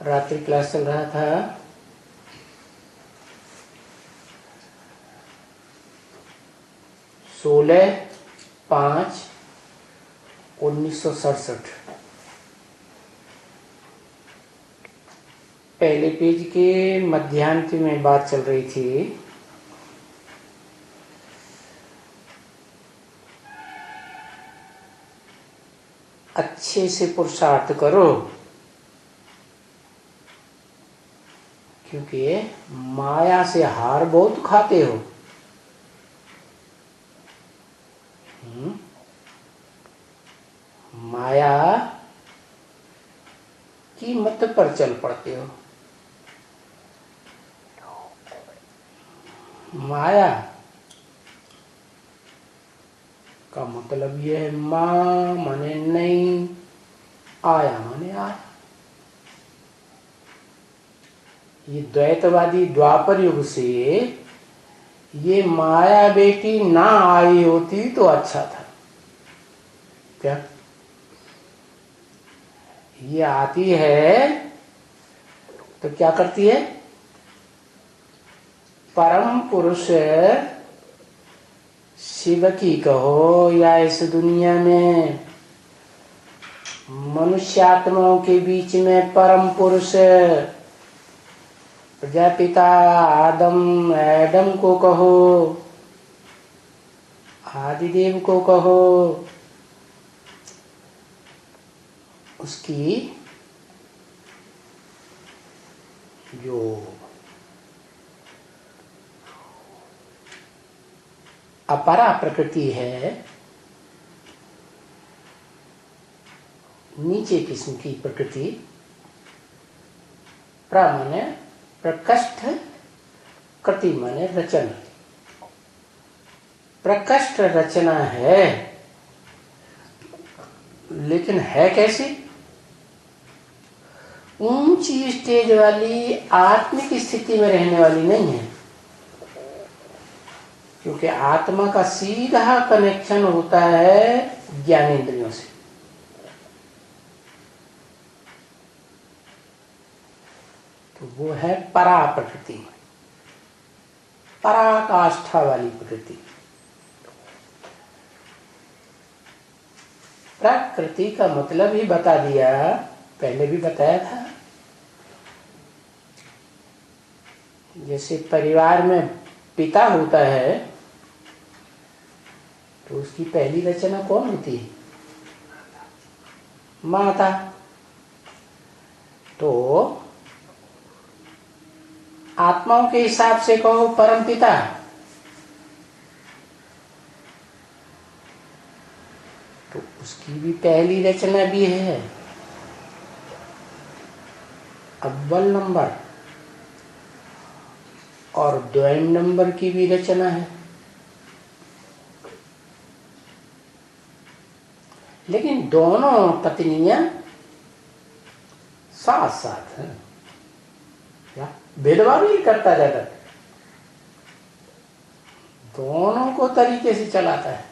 रात्रि क्लास चल रहा था। सोलह 5/1967 पहले पेज के मध्यांत में बात चल रही थी। अच्छे से पुरुषार्थ करो, क्योंकि माया से हार बहुत खाते हो। माया की मत पर चल पड़ते हो। माया का मतलब यह है, मां माने नहीं, आया माने आया। ये द्वैतवादी द्वापर युग से ये माया बेटी ना आई होती तो अच्छा था। क्या ये आती है तो क्या करती है? परम पुरुष शिव की कहो या इस दुनिया में मनुष्यात्माओं के बीच में परम पुरुष प्रजापिता एडम को कहो, आदिदेव को कहो, उसकी जो अपरा प्रकृति है, नीचे किस्म की प्रकृति, माने प्रकृष्ट, कृति माने रचना। प्रकृष्ट रचना है, लेकिन है कैसी? ऊंची स्टेज वाली आत्मिक स्थिति में रहने वाली नहीं है, क्योंकि आत्मा का सीधा कनेक्शन होता है ज्ञानेंद्रियों से। तो वो है परा प्रकृति, पराकाष्ठा वाली प्रकृति। प्रकृति का मतलब ही बता दिया, पहले भी बताया था। जैसे परिवार में पिता होता है तो उसकी पहली रचना कौन होती है? माता। तो आत्माओं के हिसाब से कहो परम पिता, तो उसकी भी पहली रचना भी है, अव्वल नंबर, और द्वैम नंबर की भी रचना है। लेकिन दोनों पत्नियां साथ साथ हैं, भेदभाव नहीं करता जाता, दोनों को तरीके से चलाता है।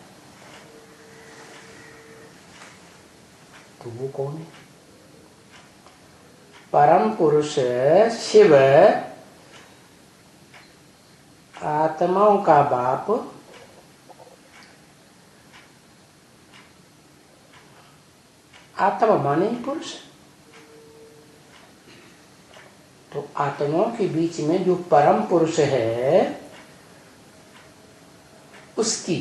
तो वो कौन है? परम पुरुष शिव, आत्माओं का बाप, आत्मा माने ही पुरुष। तो आत्माओं के बीच में जो परम पुरुष है, उसकी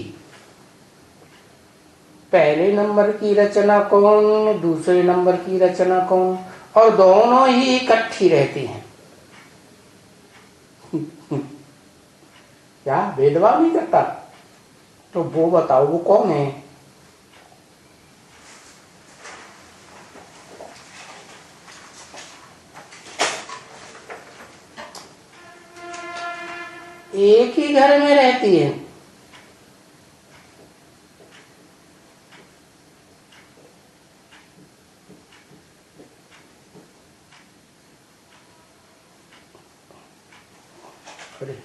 पहले नंबर की रचना कौन, दूसरे नंबर की रचना कौन, और दोनों ही इकट्ठी रहती हैं। क्या भेदभाव नहीं करता? तो वो बताओ वो कौन है? एक ही घर में रहती है,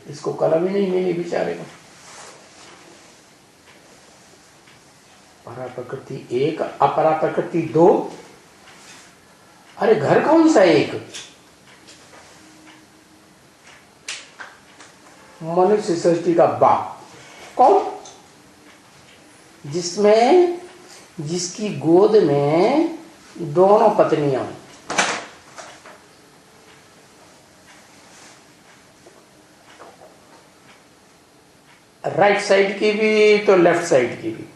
इसको कलम ही नहीं मिली बेचारे को। परा प्रकृति एक, अपरा प्रकृति दो। अरे घर कौन सा एक? मनुष्य सृष्टि का बाप कौन? जिसमें जिसकी गोद में दोनों पत्नियां, राइट साइड की भी तो लेफ्ट साइड की भी।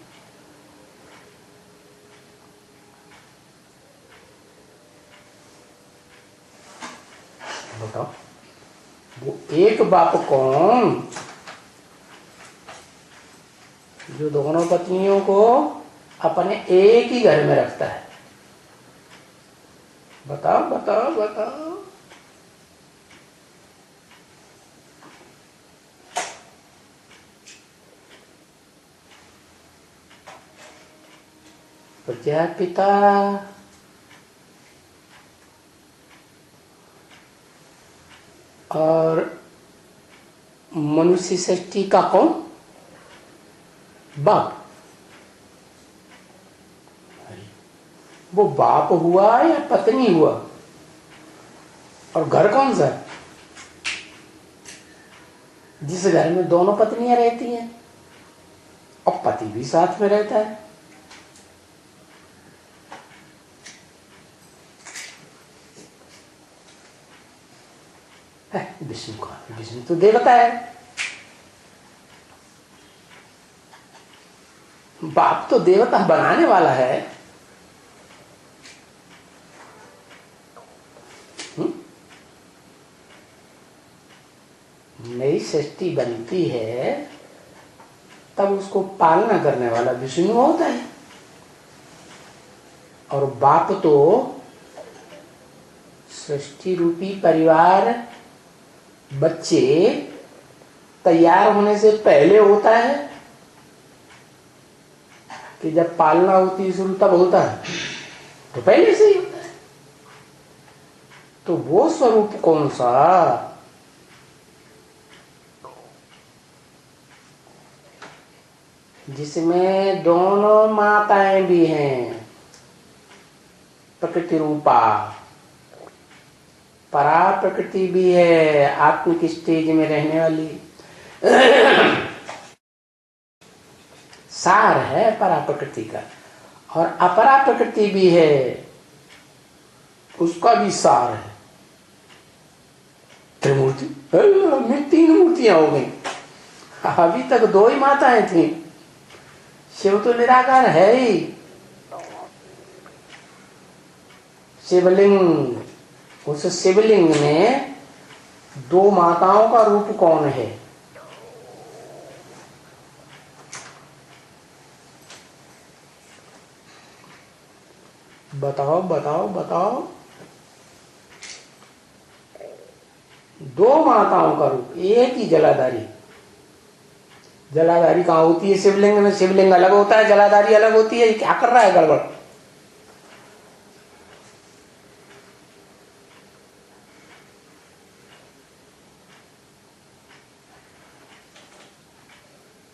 बताओ वो एक बाप कौन जो दोनों पत्नियों को अपने एक ही घर में रखता है? बताओ बताओ बताओ। प्रजापिता और मनुष्य सृष्टि का कौन बाप? वो बाप हुआ या पत्नी हुआ? और घर कौन सा? जिस घर में दोनों पत्नियां रहती हैं और पति भी साथ में रहता है। विष्णु का, विष्णु तो देवता है। बाप तो देवता बनाने वाला है। नई सृष्टि बनती है तब उसको पालना करने वाला विष्णु होता है। और बाप तो सृष्टि रूपी परिवार बच्चे तैयार होने से पहले होता है कि जब पालना होती है शुरू तब होता है, तो पहले से ही होता है। तो वो स्वरूप कौन सा जिसमें दोनों माताएं भी हैं, प्रकृति रूपा, परा प्रकृति भी है, आत्मिक स्टेज में रहने वाली सार है परा प्रकृति का, और अपरा प्रकृति भी है, उसका भी सार है। त्रिमूर्ति में 3 मूर्तियां हो गई। अभी तक 2 ही माताएं थी। शिव तो निराकार है ही। शिवलिंग, उस शिवलिंग में 2 माताओं का रूप कौन है? बताओ बताओ बताओ। 2 माताओं का रूप, एक ही जलाधारी। जलाधारी कहाँ होती है? शिवलिंग में। शिवलिंग अलग होता है, जलाधारी अलग होती है। क्या कर रहा है गड़बड़?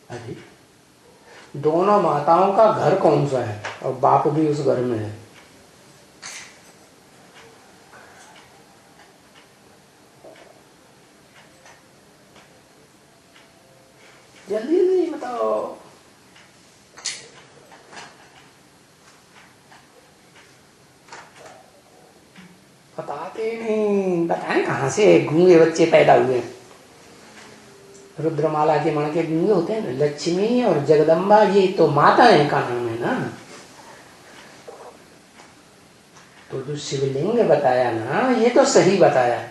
अरे दोनों माताओं का घर कौन सा है? और बाप भी उस घर में है। जल्दी जल्दी बताओ। बताते नहीं। बताएं कहाँ से गूंगे बच्चे पैदा हुए? रुद्रमाला के मण के गूंगे होते हैं ना। लक्ष्मी और जगदम्बा ये तो माताएं का नाम है ना। तो जो शिवलिंग बताया ना, ये तो सही बताया।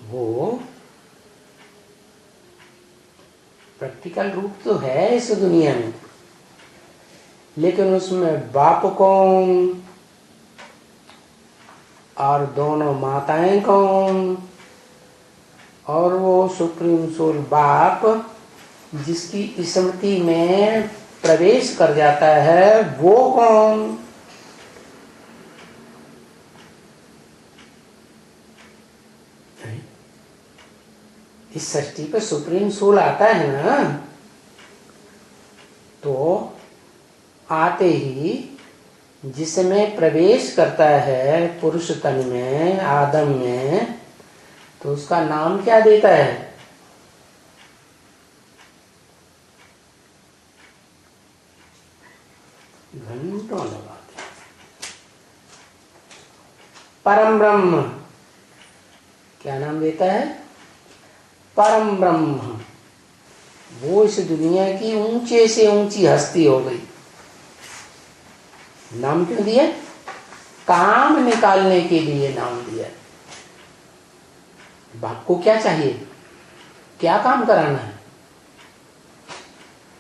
वो प्रैक्टिकल रूप तो है इस दुनिया में, लेकिन उसमें बाप कौन और दोनों माताएं कौन, और वो सुप्रीम सोल बाप जिसकी स्मृति में प्रवेश कर जाता है, वो कौन? इस सृष्टि पे सुप्रीम सोल आता है ना, तो आते ही जिसमें प्रवेश करता है पुरुष तन में, आदम में, तो उसका नाम क्या देता है? घंटों लगाते। परम ब्रह्म क्या नाम देता है? परम ब्रह्म। वो इस दुनिया की ऊंचे से ऊंची हस्ती हो गई। नाम क्यों दिया? काम निकालने के लिए नाम दिया। बाप को क्या चाहिए? क्या काम कराना है?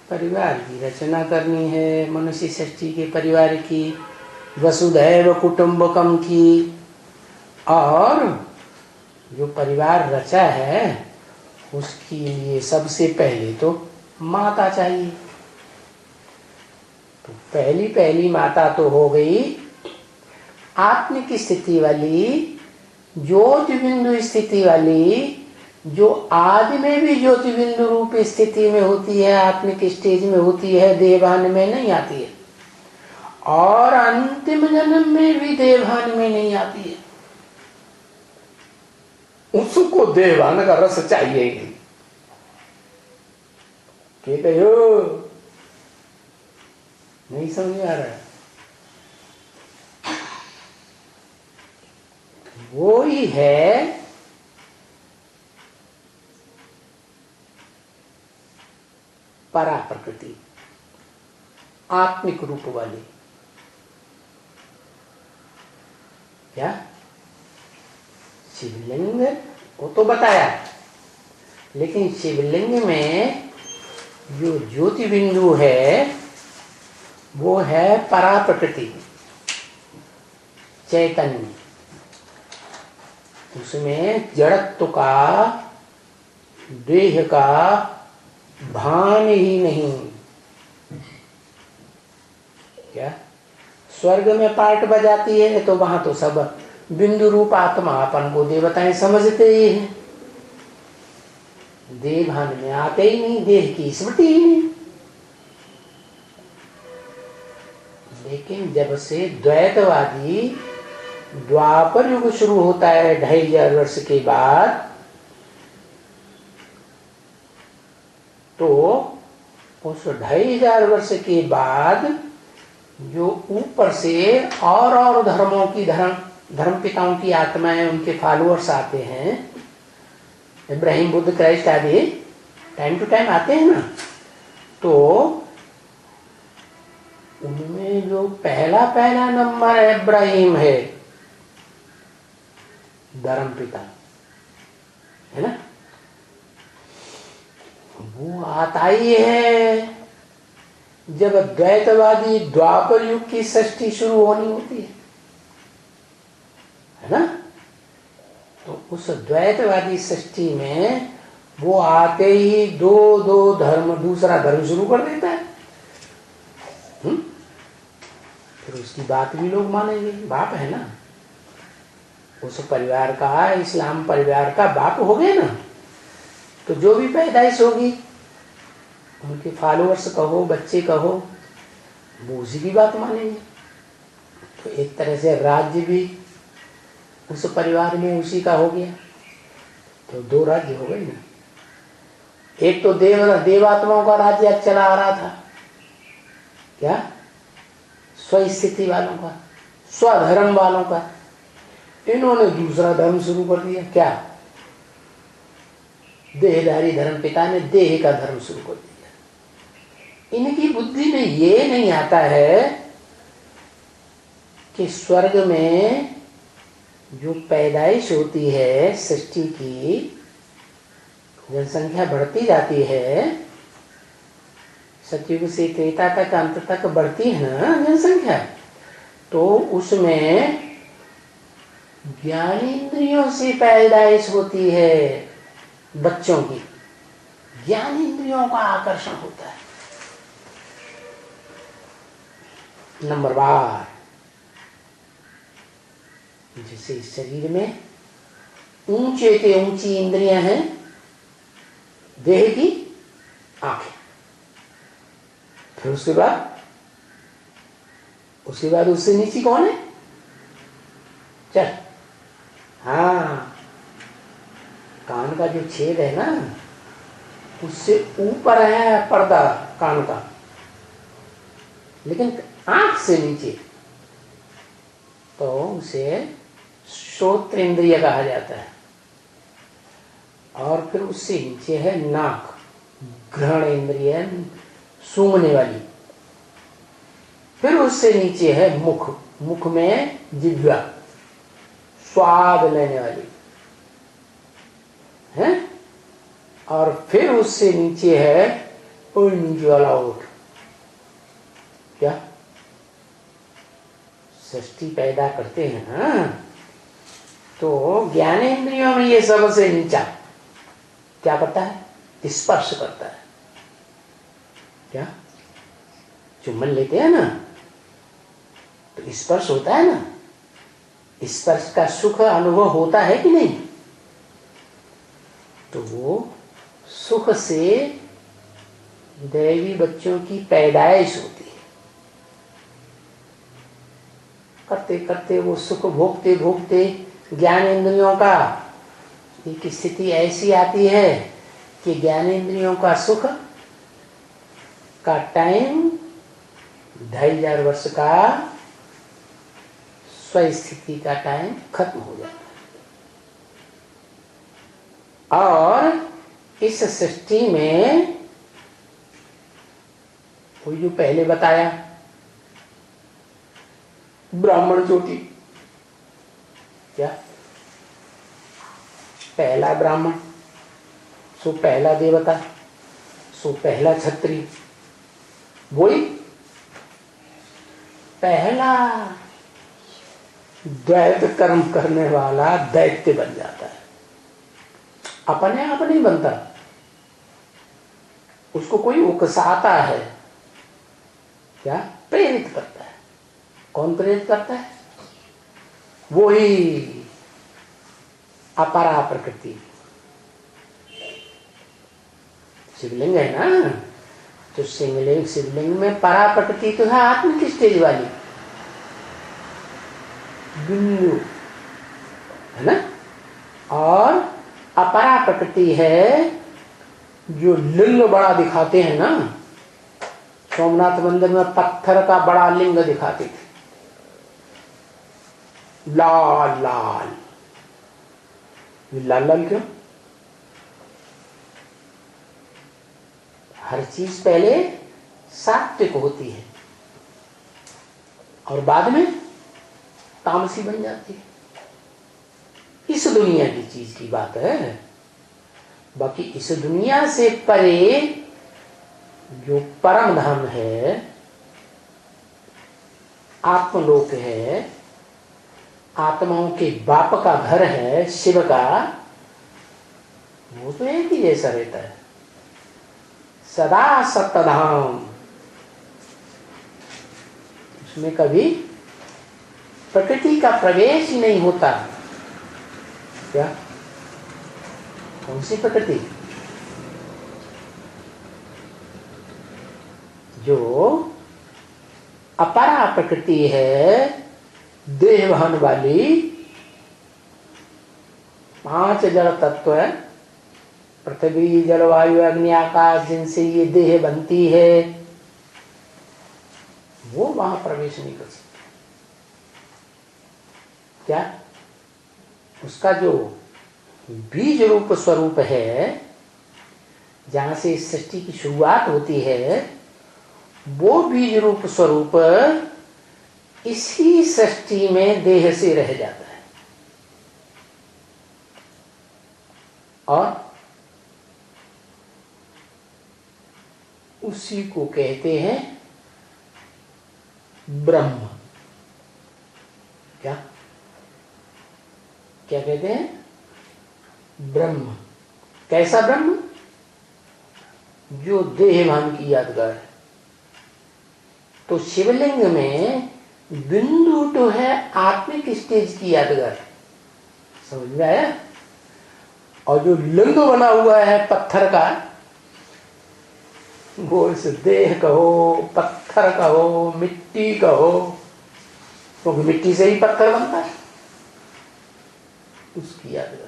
परिवार की रचना करनी है, मनुष्य सृष्टि के परिवार की, वसुधैव कुटुंबकम की। और जो परिवार रचा है उसके लिए सबसे पहले तो माता चाहिए। तो पहली माता तो हो गई आत्मिक स्थिति वाली, ज्योति बिंदु स्थिति वाली, जो आदि में भी ज्योति बिंदु रूप स्थिति में होती है, आत्मिक स्टेज में होती है, देवभान में नहीं आती है, और अंतिम जन्म में भी देवभान में नहीं आती है। उसको देवभान का रस चाहिए ही नहीं। कहते हो नहीं समझ आ रहा है? वो ही है परा प्रकृति, आत्मिक रूप वाली। क्या शिवलिंग वो तो बताया, लेकिन शिवलिंग में जो ज्योति बिंदु है वो है परा प्रकृति, चैतन्य। उसमें जड़त्व का, देह का भान ही नहीं। क्या स्वर्ग में पार्ट बजाती है तो वहां तो सब बिंदु रूप आत्मा अपन को देवताएं समझते ही हैं, देह भान में आते ही नहीं, देह की स्मृति ही नहीं। लेकिन जब से द्वैतवादी द्वापर युग शुरू होता है 2500 वर्ष के बाद, तो उस 2500 वर्ष के बाद जो ऊपर से और धर्मों की धर्म पिताओं की आत्माएं, उनके फॉलोअर्स आते हैं, इब्राहिम, बुद्ध, क्राइस्ट आदि टाइम टू टाइम आते हैं ना, तो उनमें जो पहला नंबर इब्राहिम है, धर्म पिता है ना, वो आता ही है जब द्वैतवादी द्वापर युग की सृष्टि शुरू होनी होती है ना। तो उस द्वैतवादी सृष्टि में वो आते ही दो धर्म, दूसरा धर्म शुरू कर देता है। फिर उसकी बात भी लोग मानेंगे, बाप है ना, उस परिवार का, इस्लाम परिवार का बाप हो गया ना, तो जो भी पैदाइश होगी, उनके फॉलोअर्स कहो, बच्चे कहो, वो उसी की बात मानेंगे। तो एक तरह से राज्य भी उस परिवार में उसी का हो गया, तो 2 राज्य हो गए ना। एक तो देवात्माओं का राज्य चला आ रहा था, क्या स्वस्थिति वालों का, स्वधर्म वालों का। इन्होंने दूसरा धर्म शुरू कर दिया, क्या देहधारी धर्म पिता ने देह का धर्म शुरू कर दिया। इनकी बुद्धि में ये नहीं आता है कि स्वर्ग में जो पैदाइश होती है सृष्टि की, जनसंख्या बढ़ती जाती है, सतयुग से त्रेता तक, अंत तक बढ़ती है ना जनसंख्या, तो उसमें ज्ञानेंद्रियों से पैदाइश होती है बच्चों की, ज्ञानेंद्रियों का आकर्षण होता है। नंबरवार, जैसे इस शरीर में ऊंचे से ऊंची इंद्रियां हैं, देह की आंखें, फिर उसके बाद उससे नीचे कौन है? चल, हाँ, का जो छेद है ना, उससे ऊपर है पर्दा कान का, लेकिन आंख से नीचे, तो उसे श्रोत्र इंद्रिय कहा जाता है। और फिर उससे नीचे है नाक, घ्राण इंद्रिय, सूंघने वाली। फिर उससे नीचे है मुख, मुख में जिह्वा, स्वाद लेने वाली है। और फिर उससे नीचे है और नीचे वाला ओठ। क्या सृष्टि पैदा करते हैं ना, तो ज्ञानेंद्रियों में ये सबसे नीचा क्या करता है? स्पर्श करता है। क्या चुम्बन लेते हैं ना, तो स्पर्श होता है ना, स्पर्श का सुख अनुभव होता है कि नहीं? तो वो सुख से दैवी बच्चों की पैदाइश होती है। करते करते वो सुख भोगते भोगते ज्ञानेंद्रियों का एक स्थिति ऐसी आती है कि ज्ञानेंद्रियों का सुख का टाइम 2500 वर्ष का स्वस्थिति का टाइम खत्म हो जाता है। और इस सृष्टि में वो जो पहले बताया ब्राह्मण ज्योति, क्या पहला ब्राह्मण, सो पहला देवता, सो पहला क्षत्रिय, वही पहला दैत्य कर्म करने वाला दैत्य बन जाता है। अपने आप नहीं बनता, उसको कोई उकसाता है, क्या प्रेरित करता है। कौन प्रेरित करता है? वो ही अपरा प्रकृति। शिवलिंग है ना, तो शिवलिंग में परा प्रकृति तो है आत्म की स्टेज वाली बिंदु है ना, और अपरा प्रकृति है जो लिंग बड़ा दिखाते हैं ना। सोमनाथ मंदिर में पत्थर का बड़ा लिंग दिखाते थे, लाल लाल। लाल लाल क्यों? हर चीज पहले सात्विक होती है और बाद में तामसी बन जाती है। इस दुनिया की चीज की बात है। बाकी इस दुनिया से परे जो परम धाम है, आत्मलोक है, आत्माओं के बाप का घर है शिव का, वो तो एक ही जैसा रहता है, सदा सप्तधाम। उसमें कभी प्रकृति का प्रवेश ही नहीं होता। क्या? कौन सी प्रकृति? जो अपरा प्रकृति है, देह वहन वाली। 5 जड़ तत्व है, पृथ्वी जलवायु अग्नि आकाश, जिनसे ये देह बनती है, वो वहां प्रवेश नहीं कर सकते। क्या? उसका जो बीज रूप स्वरूप है, जहां से इस सृष्टि की शुरुआत होती है, वो बीज रूप स्वरूप इसी सृष्टि में देह से रह जाता है। और उसी को कहते हैं ब्रह्म। क्या क्या कहते हैं? ब्रह्म। कैसा ब्रह्म? जो देहभान की यादगार है। तो शिवलिंग में बिंदु तो है आत्मिक स्टेज की यादगार, समझ में आया? और जो लिंग बना हुआ है पत्थर का, वो इस देह कहो, पत्थर कहो, मिट्टी कहो, क्योंकि मिट्टी से ही पत्थर बनता है, उसकी यादगार।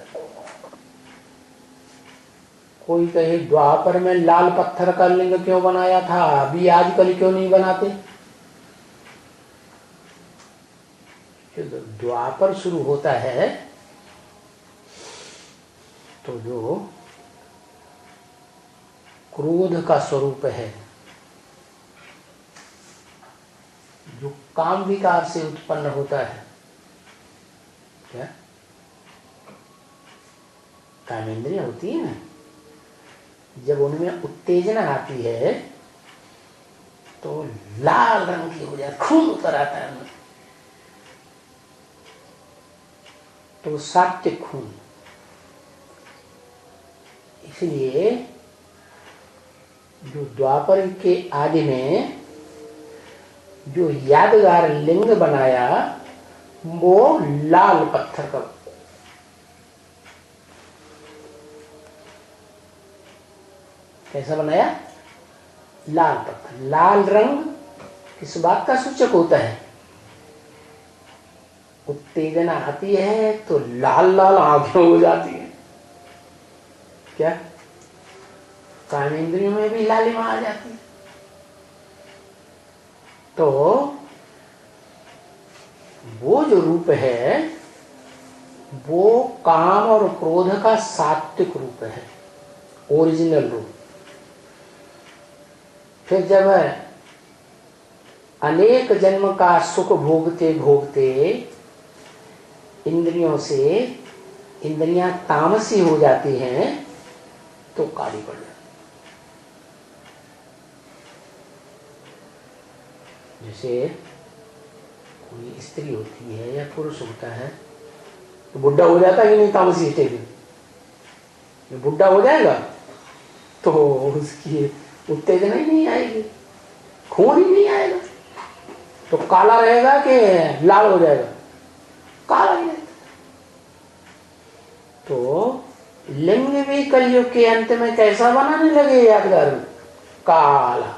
कोई कहे द्वापर में लाल पत्थर का लिंग क्यों बनाया था, अभी आजकल क्यों नहीं बनाते। जो द्वापर शुरू होता है तो जो क्रोध का स्वरूप है, जो काम विकार से उत्पन्न होता है, क्या कामेंद्रियां होती है ना, जब उनमें उत्तेजना आती है तो लाल रंग की हो जाती, खून उतर आता है उनमें, तो सात्विक खून। इसलिए जो द्वापर के आदि में जो यादगार लिंग बनाया वो लाल पत्थर का, कैसा बनाया, लाल पत्थर। लाल रंग किस बात का सूचक होता है, उत्तेजना आती है तो लाल लाल आंखें हो जाती है, क्या कामेंद्रियों में भी लालिमा आ जाती है। तो वो जो रूप है वो काम और क्रोध का सात्विक रूप है, ओरिजिनल रूप। फिर जब अनेक जन्म का सुख भोगते भोगते इंद्रियों से इंद्रियां तामसी हो जाती हैं तो काली पड़ जाती। जैसे कोई स्त्री होती है या पुरुष होता है तो बुढ़ा हो जाता है कि नहीं, तामसी स्टेज में बुढ़ा हो जाएगा तो उसकी उत्तेजना ही नहीं आएगी, खून ही नहीं आएगा, तो काला रहेगा कि लाल हो जाएगा, काला ही रहेगा। तो लिंग भी कलयुग के अंत में कैसा बनाने लगे यादगार में, काला।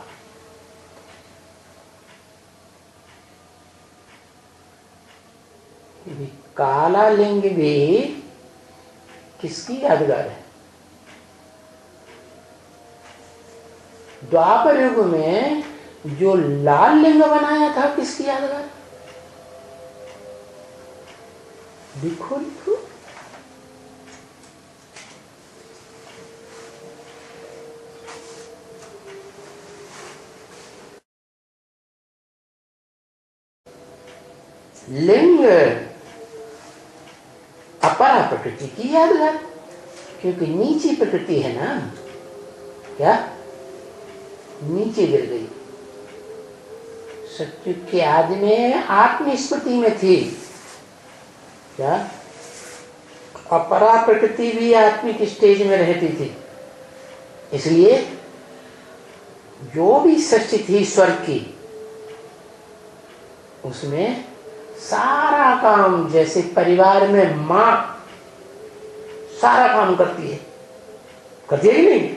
काला लिंग भी किसकी यादगार है, द्वापर युग में जो लाल लिंग बनाया था किसकी यादगार, लिखो लिखो, लिंग अपरा प्रकृति की यादगार, क्योंकि नीची प्रकृति है ना, क्या नीचे गिर गई। सत्युग के आदि में आत्मस्मृति में थी, क्या अपरा प्रकृति भी आत्मिक स्टेज में रहती थी। इसलिए जो भी सृष्टि थी स्वर्ग की उसमें सारा काम, जैसे परिवार में मां सारा काम करती है कि नहीं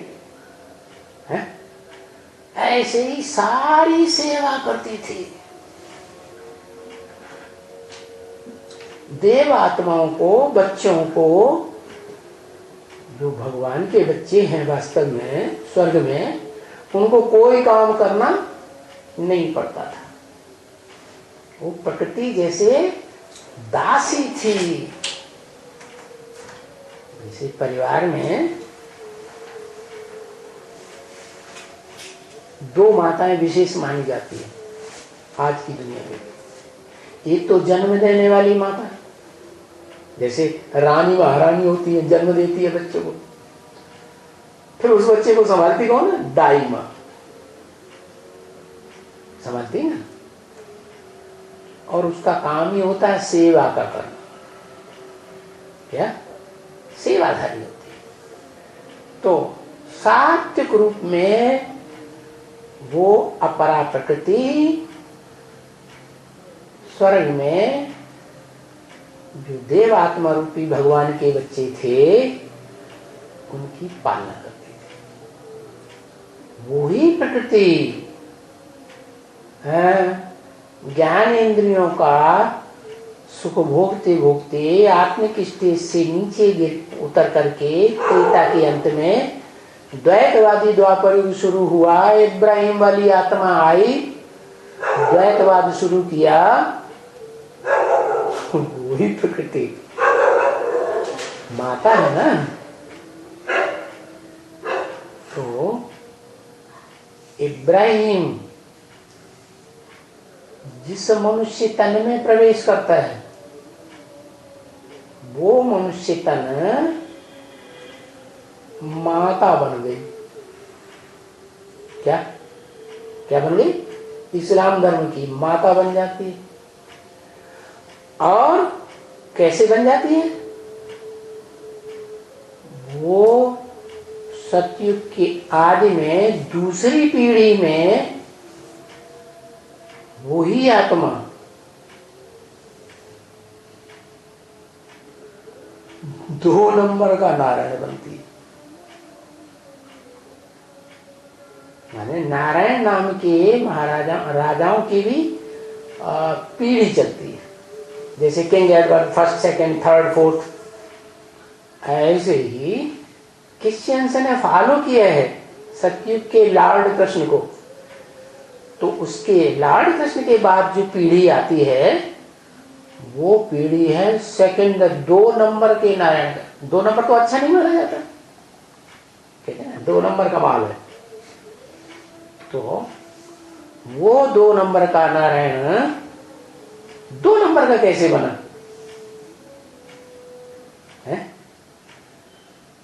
है, ऐसे ही सारी सेवा करती थी। देव आत्माओं को, बच्चों को, जो भगवान के बच्चे हैं वास्तव में स्वर्ग में, उनको कोई काम करना नहीं पड़ता था। वो प्रकृति जैसे दासी थी। जैसे परिवार में दो माताएं विशेष मानी जाती है आज की दुनिया में। एक तो जन्म देने वाली माता, जैसे रानी महारानी होती है, जन्म देती है बच्चे को, फिर उस बच्चे को संभालती कौन है, दाई माँ संभालती है ना, और उसका काम ही होता है सेवा का करना, क्या सेवाधारी होती है। तो सात्विक रूप में वो अपरा प्रकृति स्वर्ग में जो देव आत्मा रूपी भगवान के बच्चे थे उनकी पालना करते थे। वो ही प्रकृति ज्ञान इंद्रियों का सुख भोगते भोगते आत्मिक स्टेज से नीचे उतर करके त्रेता के अंत में द्वैतवादी द्वापर युग शुरू हुआ, इब्राहिम वाली आत्मा आई, द्वैतवाद शुरू किया, वही प्रकृति माता है ना। तो इब्राहिम जिस मनुष्य तन में प्रवेश करता है, वो मनुष्य तन माता बन गई। क्या क्या बन गई? इस्लाम धर्म की माता बन जाती है। और कैसे बन जाती है? वो सतयुग के आदि में दूसरी पीढ़ी में वही आत्मा दो नंबर का नारायण बनती है। माने नारायण नाम के महाराजा राजाओं की भी पीढ़ी चलती है। जैसे king Edward first, second, third, fourth, ऐसे ही क्रिश्चियंस ने फॉलो किया है सतयुग के लॉर्ड कृष्ण को। तो उसके लॉर्ड कृष्ण के बाद जो पीढ़ी आती है वो पीढ़ी है सेकंड, 2 नंबर के नारायण का। 2 नंबर तो अच्छा नहीं माना जाता, ठीक है ना, 2 नंबर का माल है। तो वो 2 नंबर का नारायण 2 नंबर का कैसे बना है?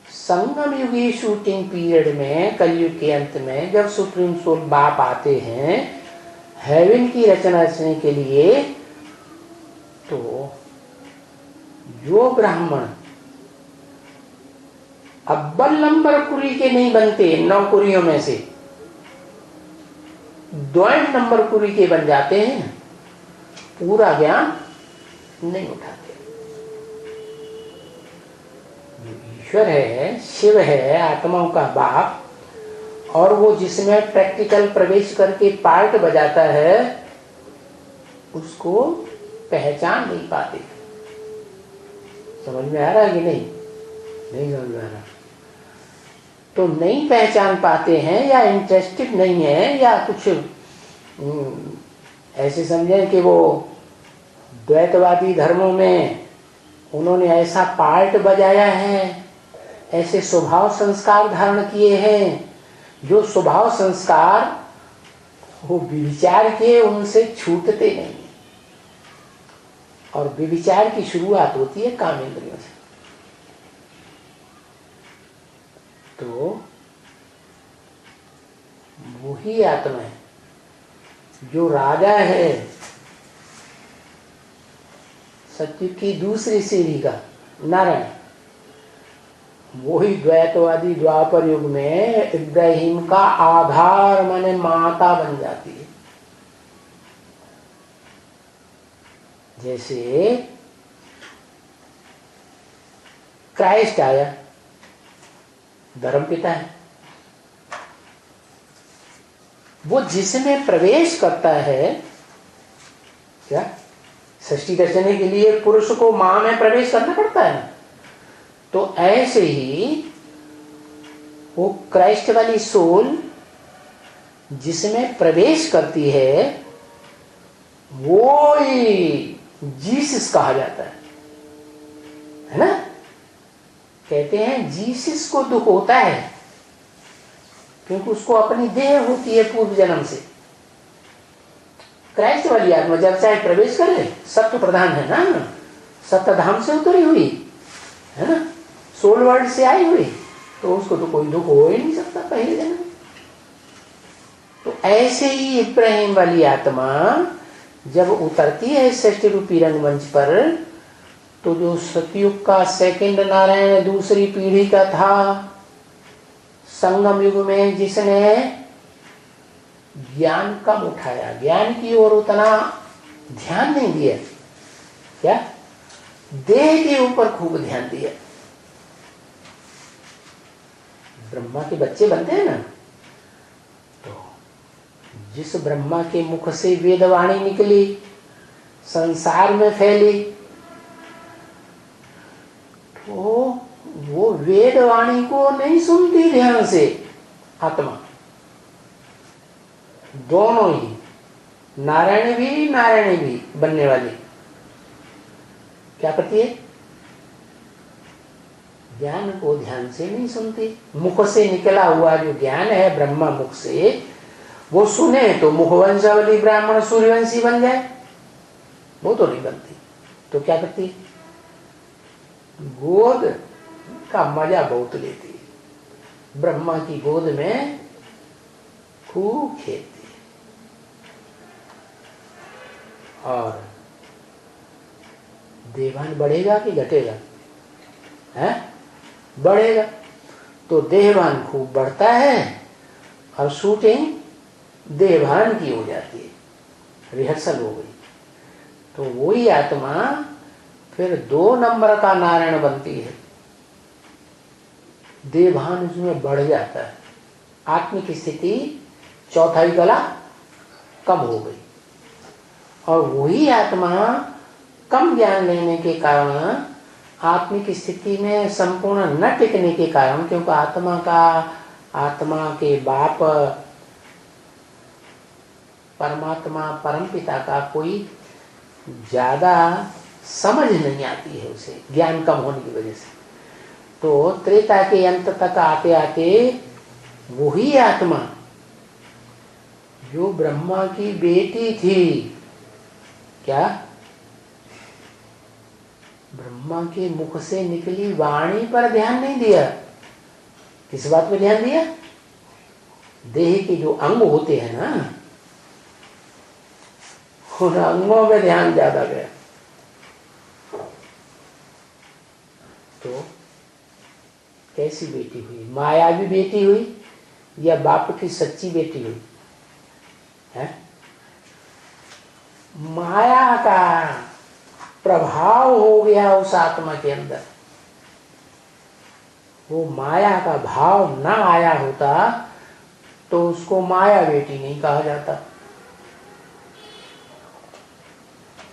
संगम युगी शूटिंग पीरियड में, कलयुग के अंत में, जब सुप्रीम सोल बाप आते हैं हेवन की रचना रचने के लिए, तो जो ब्राह्मण अव्वल नंबर कुरी के नहीं बनते, 9 कुरियों में से 2 नंबर कुरी के बन जाते हैं, पूरा ज्ञान नहीं उठाते। ईश्वर है, शिव है, आत्माओं का बाप, और वो जिसमें प्रैक्टिकल प्रवेश करके पार्ट बजाता है उसको पहचान नहीं पाते। समझ में आ रहा है कि नहीं? नहीं समझ में आ रहा। तो नहीं पहचान पाते हैं, या इंटरेस्टेड नहीं है, या कुछ ऐसे समझें कि वो द्वैतवादी धर्मों में उन्होंने ऐसा पार्ट बजाया है, ऐसे स्वभाव संस्कार धारण किए हैं, जो स्वभाव संस्कार वो विचार के उनसे छूटते नहीं। और विचार की शुरुआत होती है कामेंद्रियों से। तो वही आत्मा है जो राजा है सतयुग की दूसरी सीढ़ी का नारायण। वही द्वैतवादी द्वापर युग में इब्राहिम का आधार माने माता बन जाती है। जैसे क्राइस्ट आया, धर्मपिता है, वो जिसमें प्रवेश करता है, क्या सृष्टि रचने के लिए पुरुष को मां में प्रवेश करना पड़ता है। तो ऐसे ही वो क्राइस्ट वाली सोल जिसमें प्रवेश करती है वो ही जीसस कहा जाता है ना। कहते हैं जीसस को दुख होता है क्योंकि उसको अपनी देह होती है पूर्व जन्म से। क्राइस्ट वाली आत्मा जब चाहे प्रवेश कर ले, सत्य प्रधान है ना, सत्य धाम से उतरी हुई है ना, सोल वर्ल्ड से आई हुई, तो उसको तो कोई दुख हो ही नहीं सकता पहले जन्म। तो ऐसे ही इब्राहिम वाली आत्मा जब उतरती है सृष्टि रूपी रंगमंच पर, तो जो सतयुग का सेकंड नारायण दूसरी पीढ़ी का था, संगम युग में जिसने ज्ञान कम उठाया, ज्ञान की ओर उतना ध्यान नहीं दिया, क्या देह के ऊपर खूब ध्यान दिया। ब्रह्मा के बच्चे बनते हैं ना, तो जिस ब्रह्मा के मुख से वेदवाणी निकली, संसार में फैली, तो वो वेदवाणी को नहीं सुनती ध्यान से आत्मा, दोनों ही, नारायणी भी बनने वाली क्या करती है? ज्ञान को ध्यान से नहीं सुनती। मुख से निकला हुआ जो ज्ञान है ब्रह्मा मुख से, वो सुने तो मुखवंशावली ब्राह्मण सूर्यवंशी बन जाए, वो तो नहीं बनती। तो क्या करती? गोद का मजा बहुत लेती है, ब्रह्मा की गोद में खूब खेलती है। और देवान बढ़ेगा कि घटेगा? है बढ़ेगा। तो देहभान खूब बढ़ता है और शूटिंग देहभान की हो जाती है, रिहर्सल हो गई। तो वही आत्मा फिर 2 नंबर का नारायण बनती है, देहभान उसमें बढ़ जाता है, आत्मिक स्थिति चौथाई कला कम हो गई। और वही आत्मा कम ज्ञान लेने के कारण, आत्मिक स्थिति में संपूर्ण न टिकने के कारण, क्योंकि आत्मा के बाप परमात्मा परमपिता का कोई ज्यादा समझ नहीं आती है उसे, ज्ञान कम होने की वजह से। तो त्रेता के अंत तक आते आते वही आत्मा जो ब्रह्मा की बेटी थी, क्या ब्रह्मा के मुख से निकली वाणी पर ध्यान नहीं दिया। किस बात पे ध्यान दिया? देह के जो अंग होते हैं ना, उन अंगों में ध्यान ज्यादा गया। तो कैसी बेटी हुई? मायावी बेटी हुई या बाप की सच्ची बेटी हुई? है माया का प्रभाव हो गया उस आत्मा के अंदर। वो माया का भाव ना आया होता तो उसको माया बेटी नहीं कहा जाता।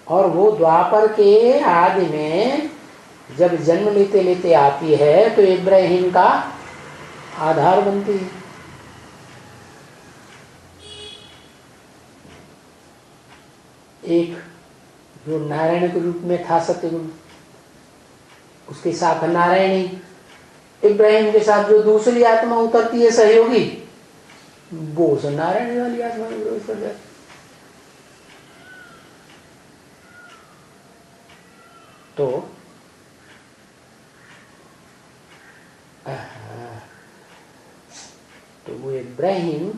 और वो द्वापर के आदि में जब जन्म लेते लेते आती है तो इब्राहिम का आधार बनती है। एक जो नारायण के रूप में था सत्यगुरु, उसके साथ नारायणी, इब्राहिम के साथ जो दूसरी आत्मा उतरती है सहयोगी, वो नारायण वाली आत्मा में प्रवेश कर जाती। तो वो इब्राहिम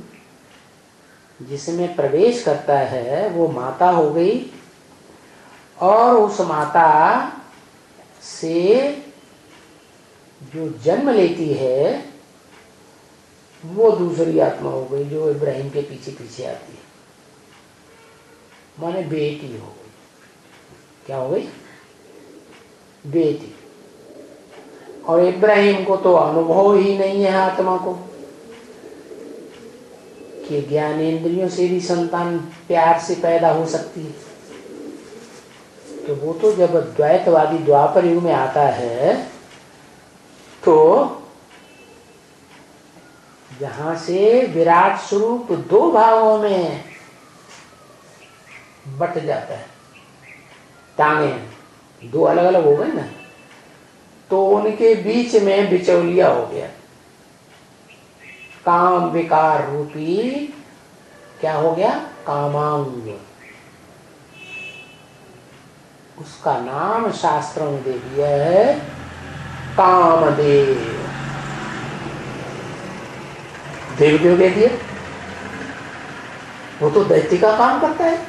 जिसमें प्रवेश करता है वो माता हो गई, और उस माता से जो जन्म लेती है वो दूसरी आत्मा हो गई जो इब्राहिम के पीछे पीछे आती है, माने बेटी हो गई। क्या हो गई? बेटी। और इब्राहिम को तो अनुभव ही नहीं है आत्मा को कि ज्ञानेंद्रियों से भी संतान प्यार से पैदा हो सकती है। तो वो तो जब द्वैतवादी द्वापर युग में आता है तो जहां से विराट स्वरूप 2 भागों में बट जाता है, टांगे 2 अलग अलग हो गए ना, तो उनके बीच में बिचौलिया हो गया। काम विकार रूपी क्या हो गया? कामांग। उसका नाम शास्त्रों ने दे दिया है कामदेव। देव क्यों दे दिया? वो तो दैत्य का काम करता है?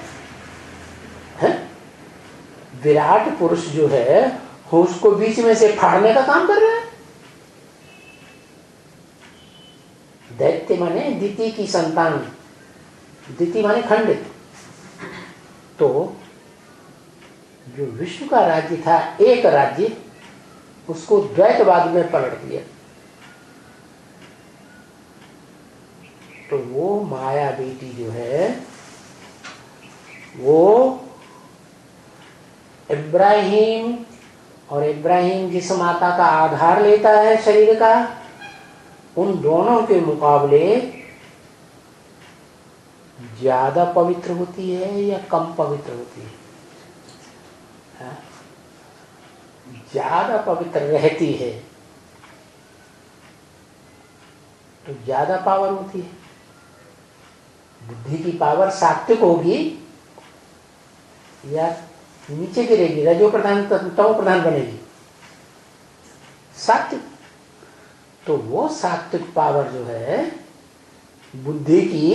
विराट पुरुष जो है उसको बीच में से फाड़ने का काम कर रहा है। दैत्य माने दिति की संतान, दिति माने खंडित। तो जो विष्णु का राज्य था एक राज्य, उसको द्वैतवाद में पलट दिया। तो वो माया बेटी जो है वो इब्राहिम, और इब्राहिम जिस माता का आधार लेता है शरीर का, उन दोनों के मुकाबले ज्यादा पवित्र होती है या कम पवित्र होती है? हाँ? ज्यादा पवित्र रहती है तो ज्यादा पावर होती है। बुद्धि की पावर सात्विक होगी या नीचे गिरेगी, रजो प्रधान तमो प्रधान बनेगी? सात्विक। तो वो सात्विक पावर जो है बुद्धि की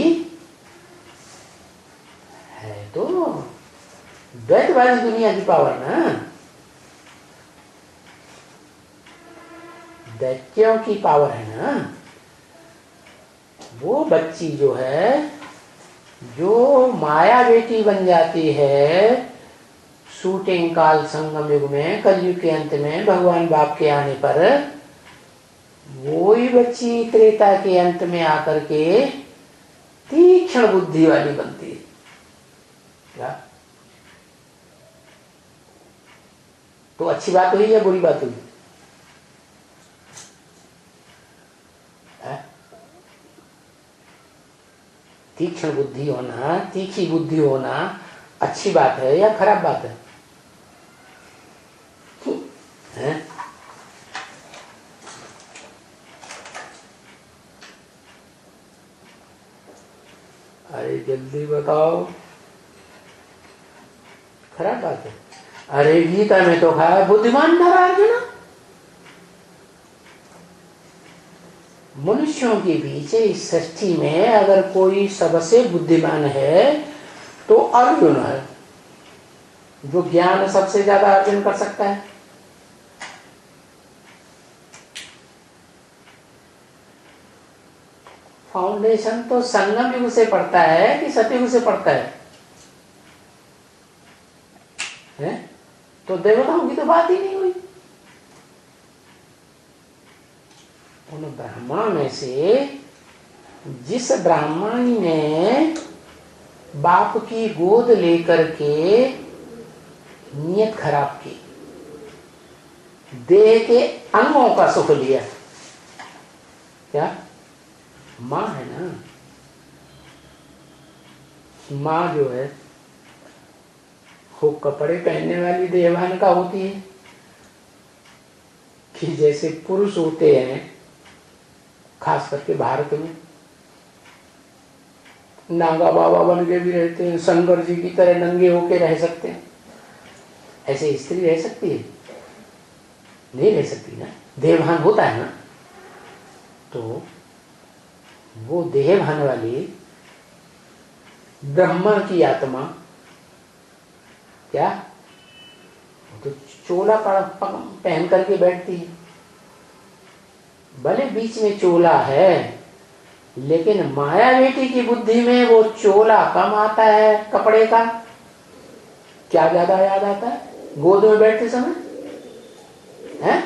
है तो द्वैतवादी दुनिया की पावर ना, दैत्यों की पावर है ना। वो बच्ची जो है, जो माया बेटी बन जाती है शूटिंग काल संगम युग में, कलयुग के अंत में भगवान बाप के आने पर, वो ही बच्ची त्रेता के अंत में आकर के तीक्ष्ण बुद्धि वाली बनती है। क्या? तो अच्छी बात हुई या बुरी बात हुई? तीक्ष्ण बुद्धि होना, तीखी बुद्धि होना अच्छी बात है या खराब बात है? हैं? अरे जल्दी बताओ। खराब बात है। अरे गीता में तो कहा बुद्धिमान था अर्जुन। मनुष्यों के बीच इस सृष्टि में अगर कोई सबसे बुद्धिमान है तो अर्जुन है, जो ज्ञान सबसे ज्यादा अर्जन कर सकता है। फाउंडेशन तो संगम युग से पड़ता है कि सतयुग से पड़ता है? तो देवताओं की तो बात ही नहीं हुई। उन ब्राह्मणों में से जिस ब्राह्मण ने बाप की गोद लेकर के नियत खराब की, देह के अंगों का सुख लिया, क्या? माँ है ना। माँ जो है वो कपड़े पहनने वाली देवान का होती है कि जैसे पुरुष होते हैं, खास करके भारत में नागा बाबा बन के भी रहते हैं, शंकर जी की तरह नंगे होके रह सकते हैं, ऐसे स्त्री रह सकती है? नहीं रह सकती ना। देवभान होता है ना। तो वो देहभान वाली ब्रह्मा की आत्मा क्या, तो चोला पहन करके बैठती है। भले बीच में चोला है, लेकिन माया बेटी की बुद्धि में वो चोला कम आता है कपड़े का। क्या ज्यादा याद आता है? गोद में बैठते समय है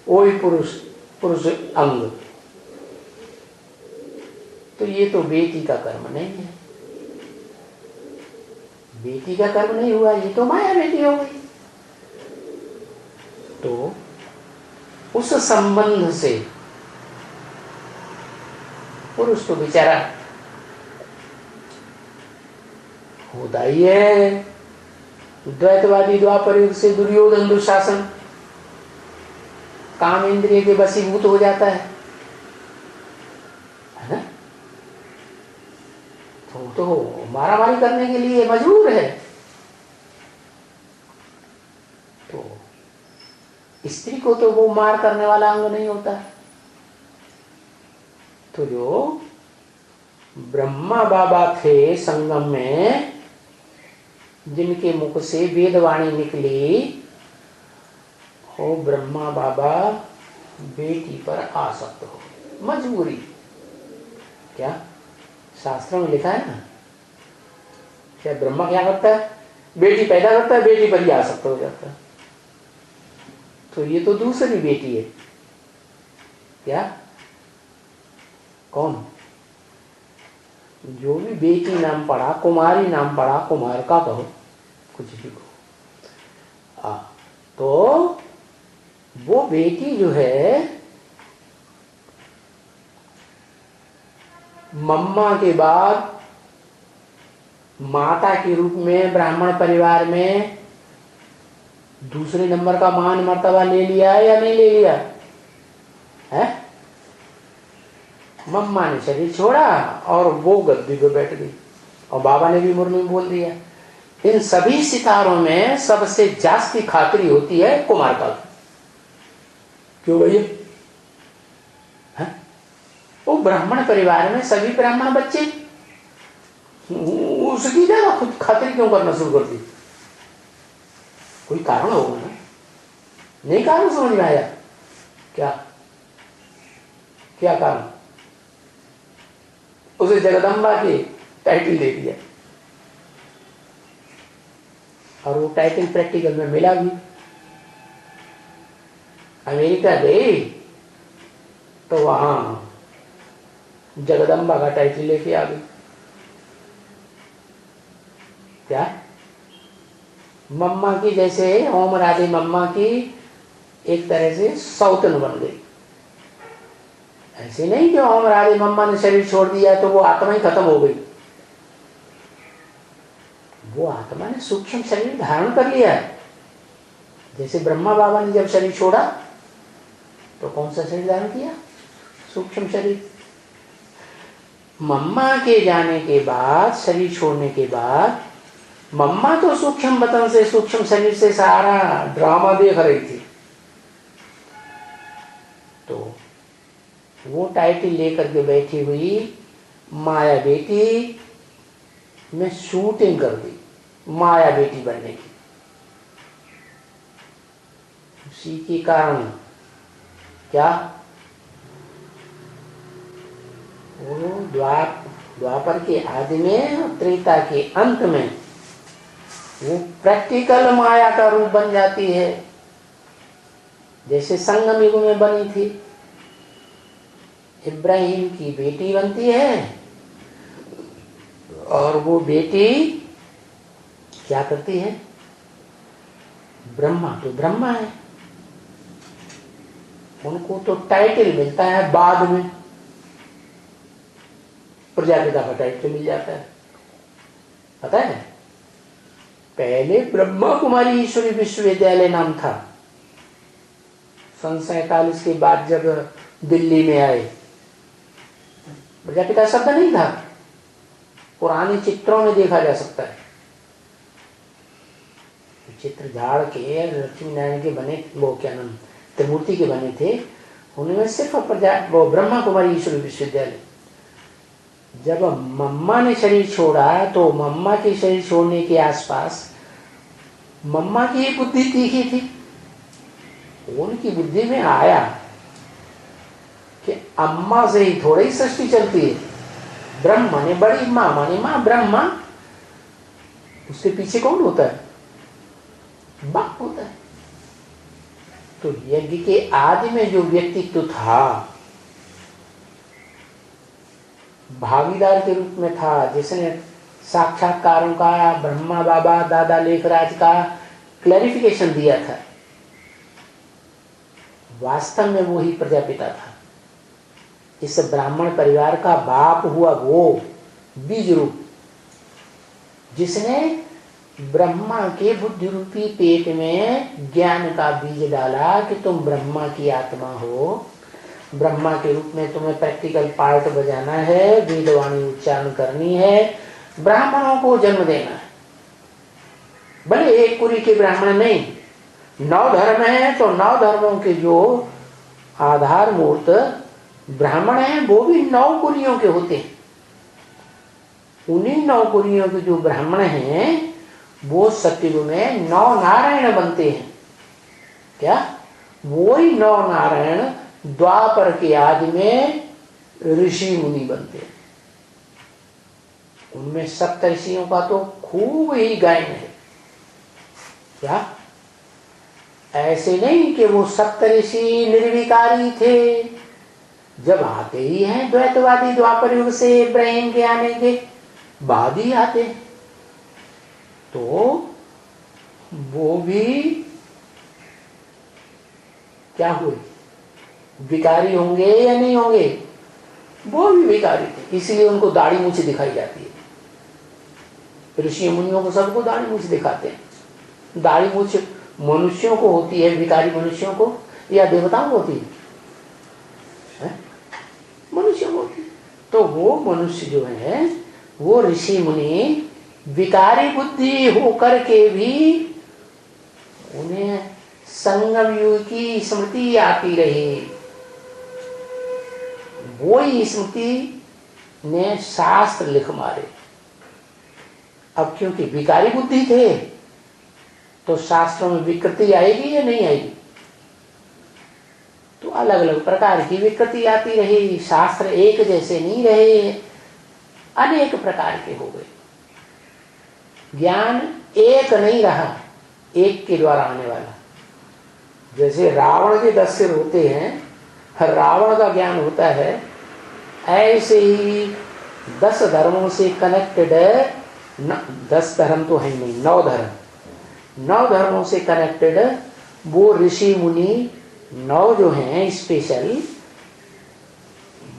वही पुरुष अंग। तो ये तो बेटी का कर्म नहीं है, बेटी का कर्म नहीं हुआ, ये तो माया बेटी हो गई। तो उस संबंध से पुरुष तो बेचारा होता ही है। द्वैतवादी द्वापर युग से दुर्योधन दुशासन काम इंद्रिय के वशीभूत हो जाता है ना। तो मारामारी करने के लिए मजबूर है। तो स्त्री को तो वो मार करने वाला अंग नहीं होता। तो जो ब्रह्मा बाबा थे संगम में, जिनके मुख से वेदवाणी निकली, वो ब्रह्मा बाबा बेटी पर आसक्त हो, मजबूरी। क्या शास्त्रों में लिखा है ना? क्या ब्रह्मा क्या करता है? बेटी पैदा करता है, बेटी पर ही आसक्त हो जाता है। तो ये तो दूसरी बेटी है। क्या? कौन? जो भी बेटी नाम पड़ा, कुमारी नाम पड़ा, कुमार का कहो, कुछ भी कहो। तो वो बेटी जो है मम्मा के बाद माता के रूप में ब्राह्मण परिवार में दूसरे नंबर का मान मर्तबा ले लिया है या नहीं ले लिया है? मम्मा ने शरीर छोड़ा और वो गद्दी पे बैठ गई और बाबा ने भी मुर्मू बोल दिया। इन सभी सितारों में सबसे जास्ती खातरी होती है कुमार काल। क्यों भैया? वो ब्राह्मण परिवार में सभी ब्राह्मण बच्चे, उसकी ज्यादा खुद खातरी क्यों करना शुरू कर दी? कोई कारण होगा ना? नहीं कारण समझ में आया क्या? क्या कारण? उसे जगदम्बा की टाइटल दे दिया और वो टाइटल प्रैक्टिकल में मिला भी। अमेरिका गई तो वहां जगदम्बा का टाइटल लेके आ गई। क्या? मम्मा की जैसे ओम राधे मम्मा की एक तरह से सौतन बन गई। ऐसे नहीं कि ओम राधे मम्मा ने शरीर छोड़ दिया तो वो आत्मा ही खत्म हो गई। वो आत्मा ने सूक्ष्म शरीर धारण कर लिया है। जैसे ब्रह्मा बाबा ने जब शरीर छोड़ा तो कौन सा शरीर धारण किया? सूक्ष्म शरीर। मम्मा के जाने के बाद, शरीर छोड़ने के बाद, मम्मा तो सूक्ष्म बतन से, सूक्ष्म शरीर से सारा ड्रामा देख रही थी। तो वो टाइटल लेकर के बैठी हुई माया बेटी में शूटिंग कर दी माया बेटी बनने की। उसी के कारण क्या वो द्वापर के आदि में और त्रेता के अंत में वो प्रैक्टिकल माया का रूप बन जाती है। जैसे संगम युग में बनी थी, इब्राहिम की बेटी बनती है और वो बेटी क्या करती है? ब्रह्मा तो ब्रह्मा है, उनको तो टाइटल मिलता है बाद में, प्रजापिता का टाइटल मिल जाता है। पता है, पहले ब्रह्मा कुमारी ईश्वरी विश्वविद्यालय नाम था। सन 47 के बाद जब दिल्ली में आए, प्रजापिता शब्द नहीं था। पुराने चित्रों में देखा जा सकता है, चित्र झाड़ के लक्ष्मी नारायण के बने, वो क्या नाम, त्रिमूर्ति के बने थे, उनमें सिर्फ वो ब्रह्मा कुमारी ईश्वरी विश्वविद्यालय। जब मम्मा ने शरीर छोड़ा तो मम्मा के शरीर छोड़ने के आसपास मम्मा की बुद्धि तीखी थी। उनकी बुद्धि में आया कि अम्मा से ही थोड़ी ही सृष्टि चलती है। ब्रह्म माने बड़ी, माँ माने माँ, ब्रह्मा उसके पीछे कौन होता है? बाप होता है। तो यज्ञ के आदि में जो व्यक्तित्व था, भागीदार के रूप में था, जिसने साक्षात्कारों का, ब्रह्मा बाबा दादा लेखराज का क्लैरिफिकेशन दिया था, वास्तव में वो ही प्रजापिता था। इस ब्राह्मण परिवार का बाप हुआ वो बीज रूप, जिसने ब्रह्मा के बुद्धि रूपी पेट में ज्ञान का बीज डाला कि तुम ब्रह्मा की आत्मा हो, ब्रह्मा के रूप में तुम्हें प्रैक्टिकल पार्ट बजाना है, वेदवाणी उच्चारण करनी है, ब्राह्मणों को जन्म देना है। भले एक कुरी के ब्राह्मण नहीं, 9 धर्म है तो 9 धर्मों के जो आधार मूर्त ब्राह्मण हैं वो भी 9 कुरियों के होते हैं। उन्हीं 9 कुरियों के जो ब्राह्मण हैं वो सतयुग में 9 नारायण बनते हैं। क्या? वो ही 9 नारायण द्वापर के आदि में ऋषि मुनि बनते हैं। उनमें सप्तऋषियों का तो खूब ही गायन है। क्या? ऐसे नहीं कि वो सप्तऋषि निर्विकारी थे, जब आते ही हैं द्वैतवादी द्वापर युग से इब्राहिम के आने के बाद ही आते, तो वो भी क्या हुए? विकारी होंगे या नहीं होंगे? वो भी भिखारी थे, इसलिए उनको दाढ़ी मूछ दिखाई जाती है। ऋषि मुनियों को सबको दाढ़ी मूछ दिखाते हैं। दाढ़ी मूछ मनुष्यों को होती है, भिखारी मनुष्यों को, या देवताओं को होती है? मनुष्यों को होती है। तो वो मनुष्य जो है वो ऋषि मुनि विकारी बुद्धि होकर के भी उन्हें संगम युग की स्मृति आती रही। वो ही स्मृति ने शास्त्र लिख मारे। अब क्योंकि विकारी बुद्धि थे तो शास्त्रों में विकृति आएगी या नहीं आएगी? तो अलग अलग प्रकार की विकृति आती रही, शास्त्र एक जैसे नहीं रहे, अनेक प्रकार के हो गए। ज्ञान एक नहीं रहा, एक के द्वारा आने वाला। जैसे रावण के 10 सिर होते हैं, रावण का ज्ञान होता है, ऐसे ही 10 धर्मों से कनेक्टेड है। 10 धर्म तो है नहीं, 9 धर्म, 9 धर्मों से कनेक्टेड वो ऋषि मुनि 9 जो हैं स्पेशल,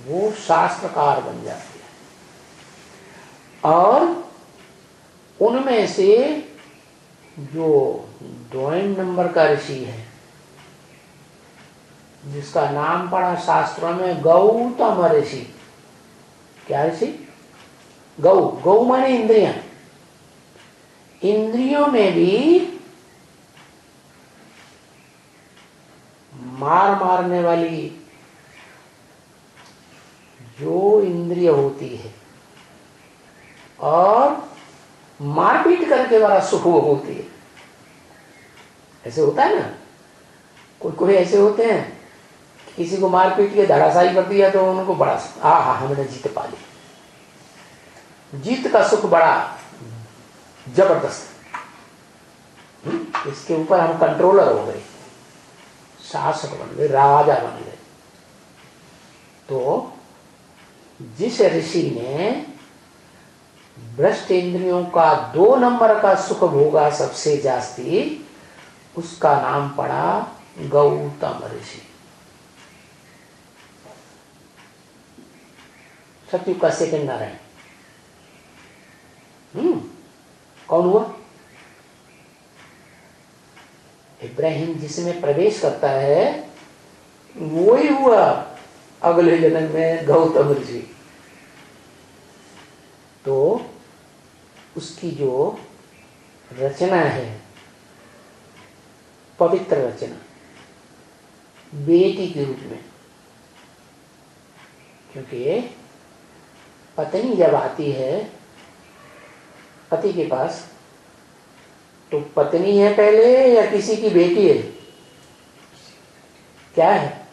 वो शास्त्रकार बन जाते हैं। और उनमें से जो 2 नंबर का ऋषि है, जिसका नाम पड़ा शास्त्रों में गौतम ऋषि। क्या ऋषि? गौ, गौ माने इंद्रियां। इंद्रियों में भी मारने वाली जो इंद्रिय होती है और मारपीट करके बड़ा सुख होती है। ऐसे होता है ना, कोई ऐसे होते हैं, किसी को मारपीट के धड़ाशाही कर दिया तो उनको बड़ा हमने जीत पा ली। जीत का सुख बड़ा जबरदस्त। इसके ऊपर हम कंट्रोलर हो गए, शासक बन गए, राजा बन गए। तो जिस ऋषि ने भ्रष्ट इंद्रियों का 2 नंबर का सुख भोगा सबसे जास्ती, उसका नाम पड़ा गौतम ऋषि। सतयुग का सेकंड नारायण। कौन हुआ? इब्राहिम जिसमें प्रवेश करता है वो ही हुआ अगले जन्म में गौतम ऋषि। तो उसकी जो रचना है, पवित्र रचना, बेटी के रूप में, क्योंकि पत्नी जब आती है पति के पास, तो पत्नी है पहले या किसी की बेटी है? क्या है?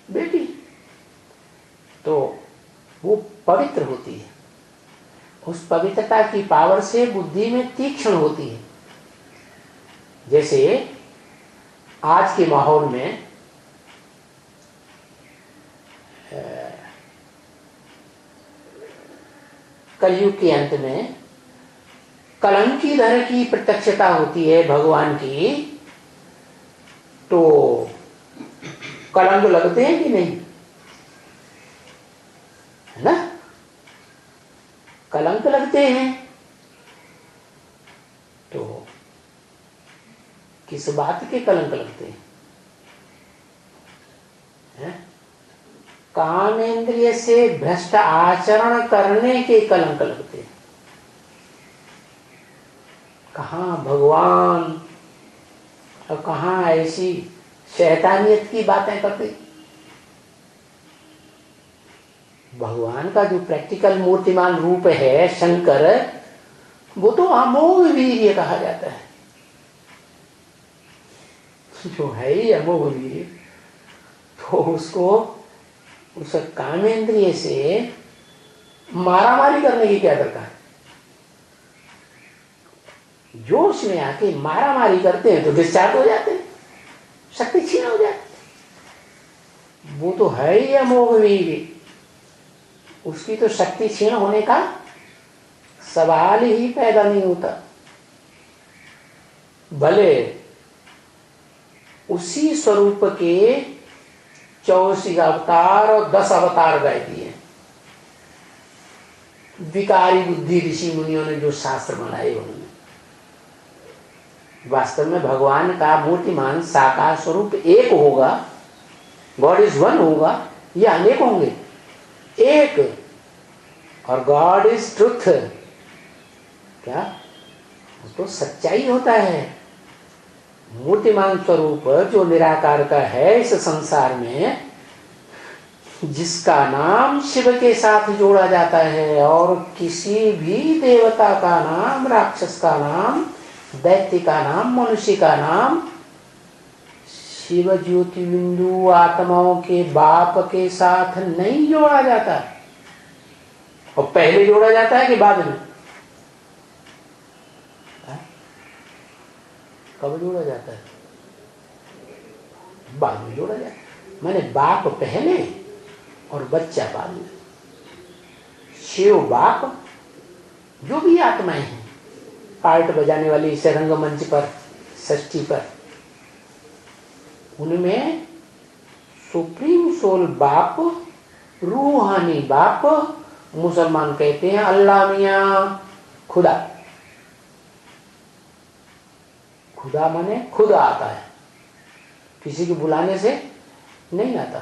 बेटी। तो वो पवित्र होती है, उस पवित्रता की पावर से बुद्धि में तीक्ष्ण होती है। जैसे आज के माहौल में कलयुग के अंत में कलंकीधर की प्रत्यक्षता होती है भगवान की, तो कलंक लगते हैं कि नहीं? है ना, कलंक लगते हैं। तो किस बात के कलंक लगते हैं? कामेंद्रिय से भ्रष्ट आचरण करने के कलंक लगते हैं। कहाँ भगवान और कहाँ ऐसी शैतानियत की बातें करते। भगवान का जो प्रैक्टिकल मूर्तिमान रूप है शंकर, वो तो अमोघ वीर्य कहा जाता है। जो है ही अमोघ वीर्य, तो उसको उस कामेंद्रिय से मारामारी करने की क्या दरकार? जोश में आके मारामारी करते हैं तो डिस्चार्ज हो जाते हैं, शक्ति क्षीण हो जाती। वो तो है ही अमोघ वीर्य, उसकी तो शक्ति क्षीण होने का सवाल ही पैदा नहीं होता। भले उसी स्वरूप के 84 अवतार और 10 अवतार गाय दिए। विकारी बुद्धि ऋषि मुनियों ने जो शास्त्र बनाए उन्होंने। वास्तव में भगवान का मूर्तिमान साकार स्वरूप एक होगा, गॉड इज वन होगा, या अनेक होंगे? एक। और गॉड इज ट्रुथ, क्या तो सच्चाई होता है। मूर्तिमान स्वरूप जो निराकार का है इस संसार में, जिसका नाम शिव के साथ जोड़ा जाता है, और किसी भी देवता का नाम, राक्षस का नाम, दैत्य का नाम, मनुष्य का नाम शिव ज्योति बिंदु आत्माओं के बाप के साथ नहीं जोड़ा जाता। और पहले जोड़ा जाता है कि बाद में? कब जोड़ा जाता है? बाद में जोड़ा जाता है। मैंने बाप पहले और बच्चा बाद में। शिव बाप, जो भी आत्माएं हैं, पार्ट बजाने वाली इसे रंगमंच पर, षष्ठी पर, उनमें सुप्रीम सोल बाप, रूहानी बाप, मुसलमान कहते हैं अल्लाह मियां, खुदा। खुदा माने खुद आता है, किसी के बुलाने से नहीं आता।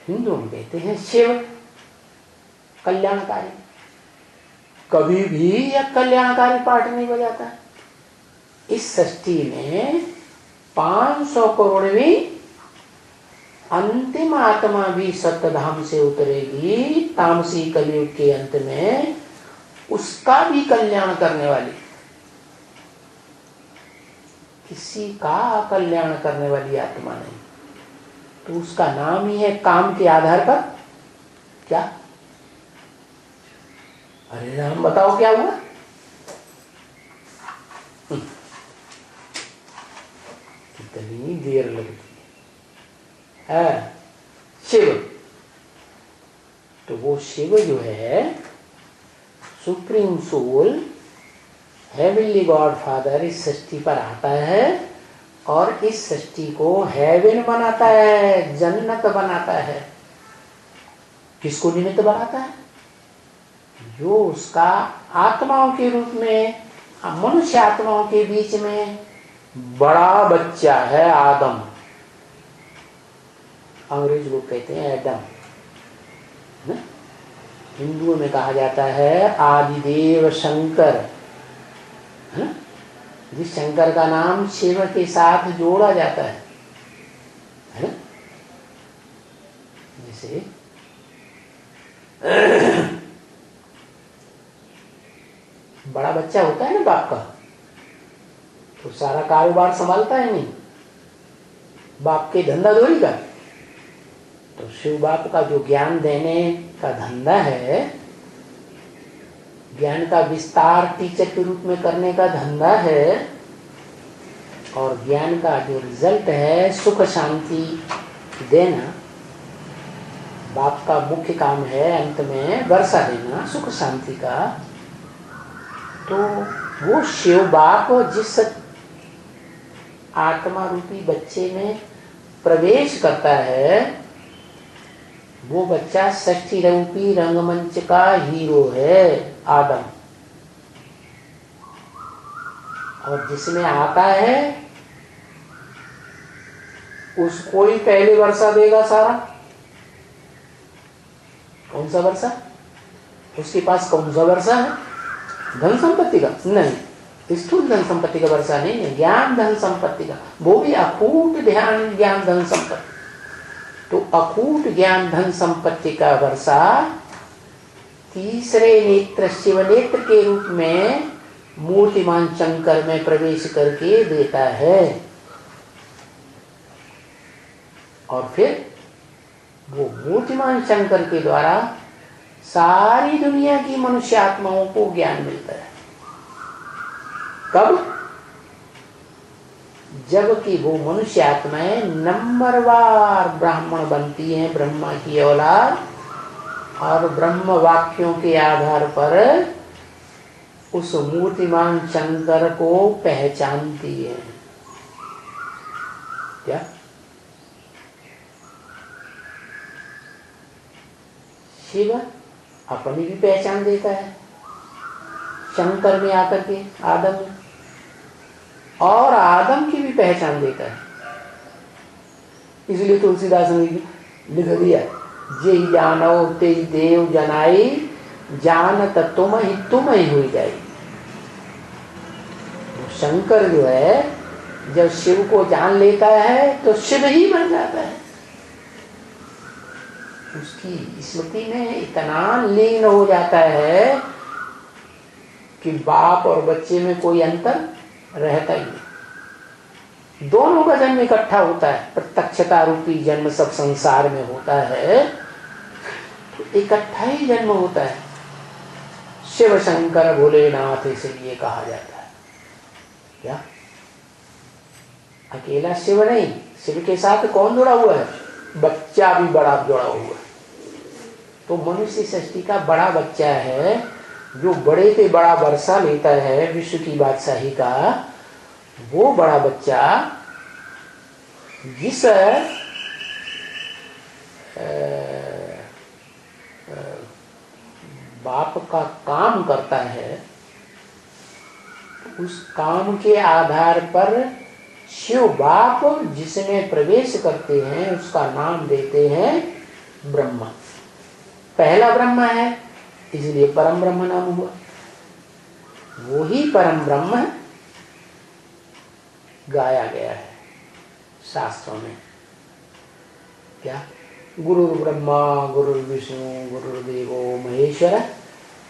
हिंदू में कहते हैं शिव, कल्याणकारी। कभी भी यह कल्याणकारी पार्ट नहीं बजाता। इस षष्ठी में 500 करोड़वीं अंतिम आत्मा भी सत्यधाम से उतरेगी तामसी कलयुग के अंत में, उसका भी कल्याण करने वाली। किसी का कल्याण करने वाली आत्मा नहीं, तो उसका नाम ही है काम के आधार पर क्या? अरे राम, बताओ क्या हुआ? कितनी देर लगती है। शिव, तो वो शिव जो है supreme soul, heavenly God father, इस सृष्टि पर आता है और इस सृष्टि को हेवन बनाता है, जन्नत बनाता है। किसको निमित्त बनाता है? जो उसका आत्माओं के रूप में, मनुष्य आत्माओं के बीच में बड़ा बच्चा है, आदम। अंग्रेज लोग कहते हैं एडम। हिंदुओं में कहा जाता है आदिदेव शंकर, है ना? जिस शंकर का नाम शिव के साथ जोड़ा जाता है ना? जैसे बड़ा बच्चा होता है ना बाप का, तो सारा कारोबार संभालता है नहीं, बाप के धंधा धोरी का। तो शिव बाप का जो ज्ञान देने का धंधा है, ज्ञान का विस्तार टीचर के रूप में करने का धंधा है, और ज्ञान का जो रिजल्ट है सुख शांति देना, बाप का मुख्य काम है अंत में वर्षा देना सुख शांति का। तो वो शिव बाप जिस आत्मा रूपी बच्चे में प्रवेश करता है, वो बच्चा षष्ठी रूपी रंगमंच का हीरो है, आदम। और जिसमें आता है उसको ही पहले वर्षा देगा सारा। कौन सा वर्षा? उसके पास कौन सा वर्षा है? धन संपत्ति का नहीं, स्थूल धन संपत्ति का वर्षा नहीं है, ज्ञान धन संपत्ति का, वो भी अकूट ध्यान ज्ञान धन संपत्ति। तो अकूट ज्ञान धन संपत्ति का वर्षा तीसरे नेत्र शिव नेत्र के रूप में मूर्तिमान शंकर में प्रवेश करके देता है। और फिर वो मूर्तिमान शंकर के द्वारा सारी दुनिया की मनुष्य आत्माओं को ज्ञान मिलता है। कब? जबकि वो मनुष्य आत्माएं नंबरवार ब्राह्मण बनती हैं, ब्रह्मा की औलाद, और ब्रह्म वाक्यों के आधार पर उस मूर्तिमान शंकर को पहचानती है। क्या? शिव अपनी भी पहचान देता है शंकर में आकर के, आदम में, और आदम की भी पहचान देता है। इसलिए तुलसीदास ने लिख दिया, जे जानो ते देव जनाई, जानत तुम ही हुई जाई। शंकर जो है जब शिव को जान लेता है तो शिव ही बन जाता है। उसकी स्मृति में इतना लीन हो जाता है कि बाप और बच्चे में कोई अंतर रहता ही नहीं। दोनों का जन्म इकट्ठा होता है, प्रत्यक्षता रूपी जन्म सब संसार में होता है, तो इकट्ठा ही जन्म होता है। शिव शंकर भोलेनाथ इसे ये कहा जाता है। क्या अकेला शिव नहीं, शिव के साथ कौन जुड़ा हुआ है? बच्चा भी बड़ा जुड़ा हुआ है। तो मनुष्य सृष्टि का बड़ा बच्चा है, जो बड़े पे बड़ा वर्षा लेता है विश्व की बादशाही का, वो बड़ा बच्चा जिस बाप का काम करता है, उस काम के आधार पर शिव बाप जिसमें प्रवेश करते हैं उसका नाम देते हैं ब्रह्मा। पहला ब्रह्मा है इसलिए परम ब्रह्म नाम हुआ। वो ही परम ब्रह्म गाया गया है शास्त्रों में। क्या? गुरु ब्रह्मा गुरु विष्णु गुरुदेवो महेश्वर,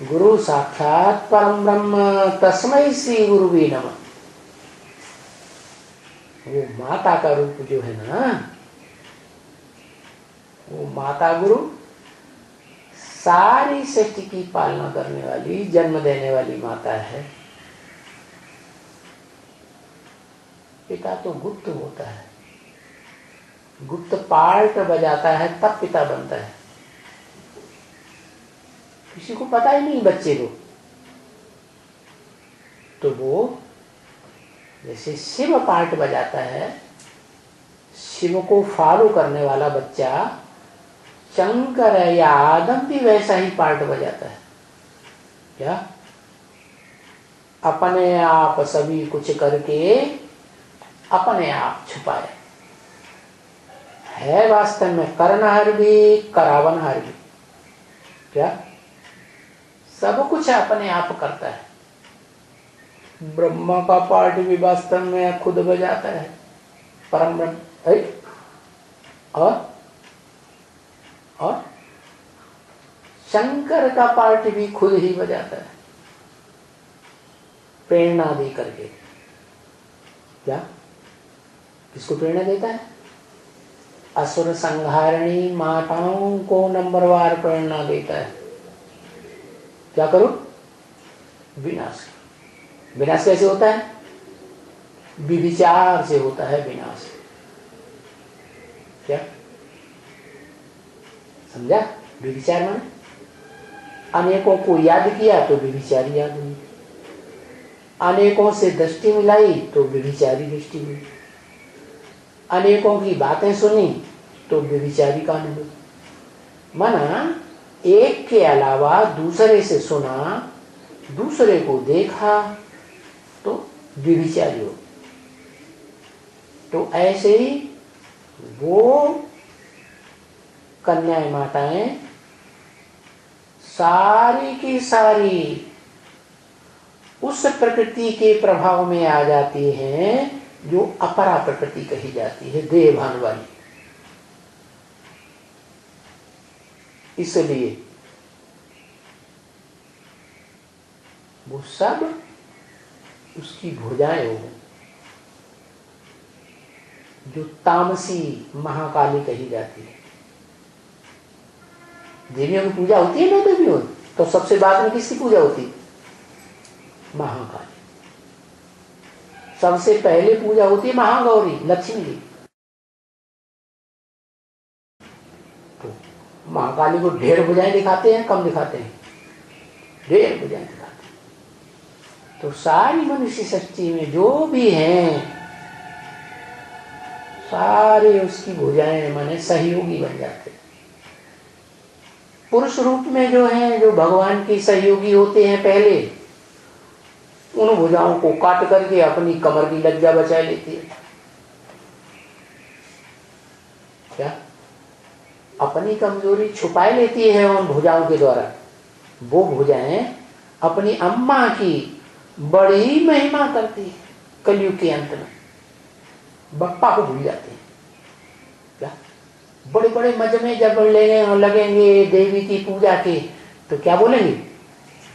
गुरु साक्षात परम ब्रह्म तस्मै श्री गुरुवे नमः। वो माता का रूप जो है ना, वो माता गुरु सारी सृष्टि की पालना करने वाली, जन्म देने वाली माता है। पिता तो गुप्त होता है, गुप्त पार्ट बजाता है तब पिता बनता है। किसी को पता ही नहीं बच्चे को। तो वो जैसे शिव पार्ट बजाता है, शिव को फॉलो करने वाला बच्चा शंकर या आदम भी वैसा ही पार्ट बजाता है। क्या? अपने आप सभी कुछ करके अपने आप छुपाए है, वास्तव में करनहार भी करावनहार भी। क्या? सब कुछ अपने आप करता है। ब्रह्मा का पार्ट भी वास्तव में खुद बजाता है, परम ब्रह्म। और शंकर का पार्ट भी खुद ही बजाता है, प्रेरणा दे करके। क्या? किसको प्रेरणा देता है? असुर संहारणी माताओं को नंबरवार प्रेरणा देता है। क्या करो? विनाश। विनाश कैसे होता है? विविचार से होता है विनाश। क्या समझा? विविचार माने अनेकों को याद किया तो विविचारी याद हुई, अनेकों से दृष्टि मिलाई तो विविचारी दृष्टि हुई, अनेकों की बातें सुनी तो विविचारी का अनुभव। माना एक के अलावा दूसरे से सुना, दूसरे को देखा तो विविचारी हो। तो ऐसे ही वो कन्याएं माताएं सारी की सारी उस प्रकृति के प्रभाव में आ जाती हैं जो अपरा प्रकृति कही जाती है, देहभान वाली। इसलिए वो सब उसकी भुजाएं हो, जो तामसी महाकाली कही जाती है। देवियों की पूजा होती है ना देवियों, तो सबसे बाद में किसकी पूजा होती है? महाकाली। सबसे पहले पूजा होती है महागौरी, लक्ष्मी की। तो महाकाली को ढेर भुजाएं दिखाते हैं, कम दिखाते हैं? ढेर भुजाएं दिखाते हैं। तो सारी मनुष्य सृष्टि में जो भी हैं सारे उसकी भुजाएं माने सहयोगी बन जाते हैं। पुरुष रूप में जो है, जो भगवान के सहयोगी होते हैं, पहले उन भुजाओं को काट करके अपनी कमर की लज्जा बचा लेती है। क्या अपनी कमजोरी छुपा लेती है उन भुजाओं के द्वारा। वो भुजाएं अपनी अम्मा की बड़ी महिमा करती है। कलयुग के अंत में बप्पा को भूल जाते हैं। क्या बड़े बड़े मजमे जब लगेंगे देवी की पूजा के, तो क्या बोलेंगे?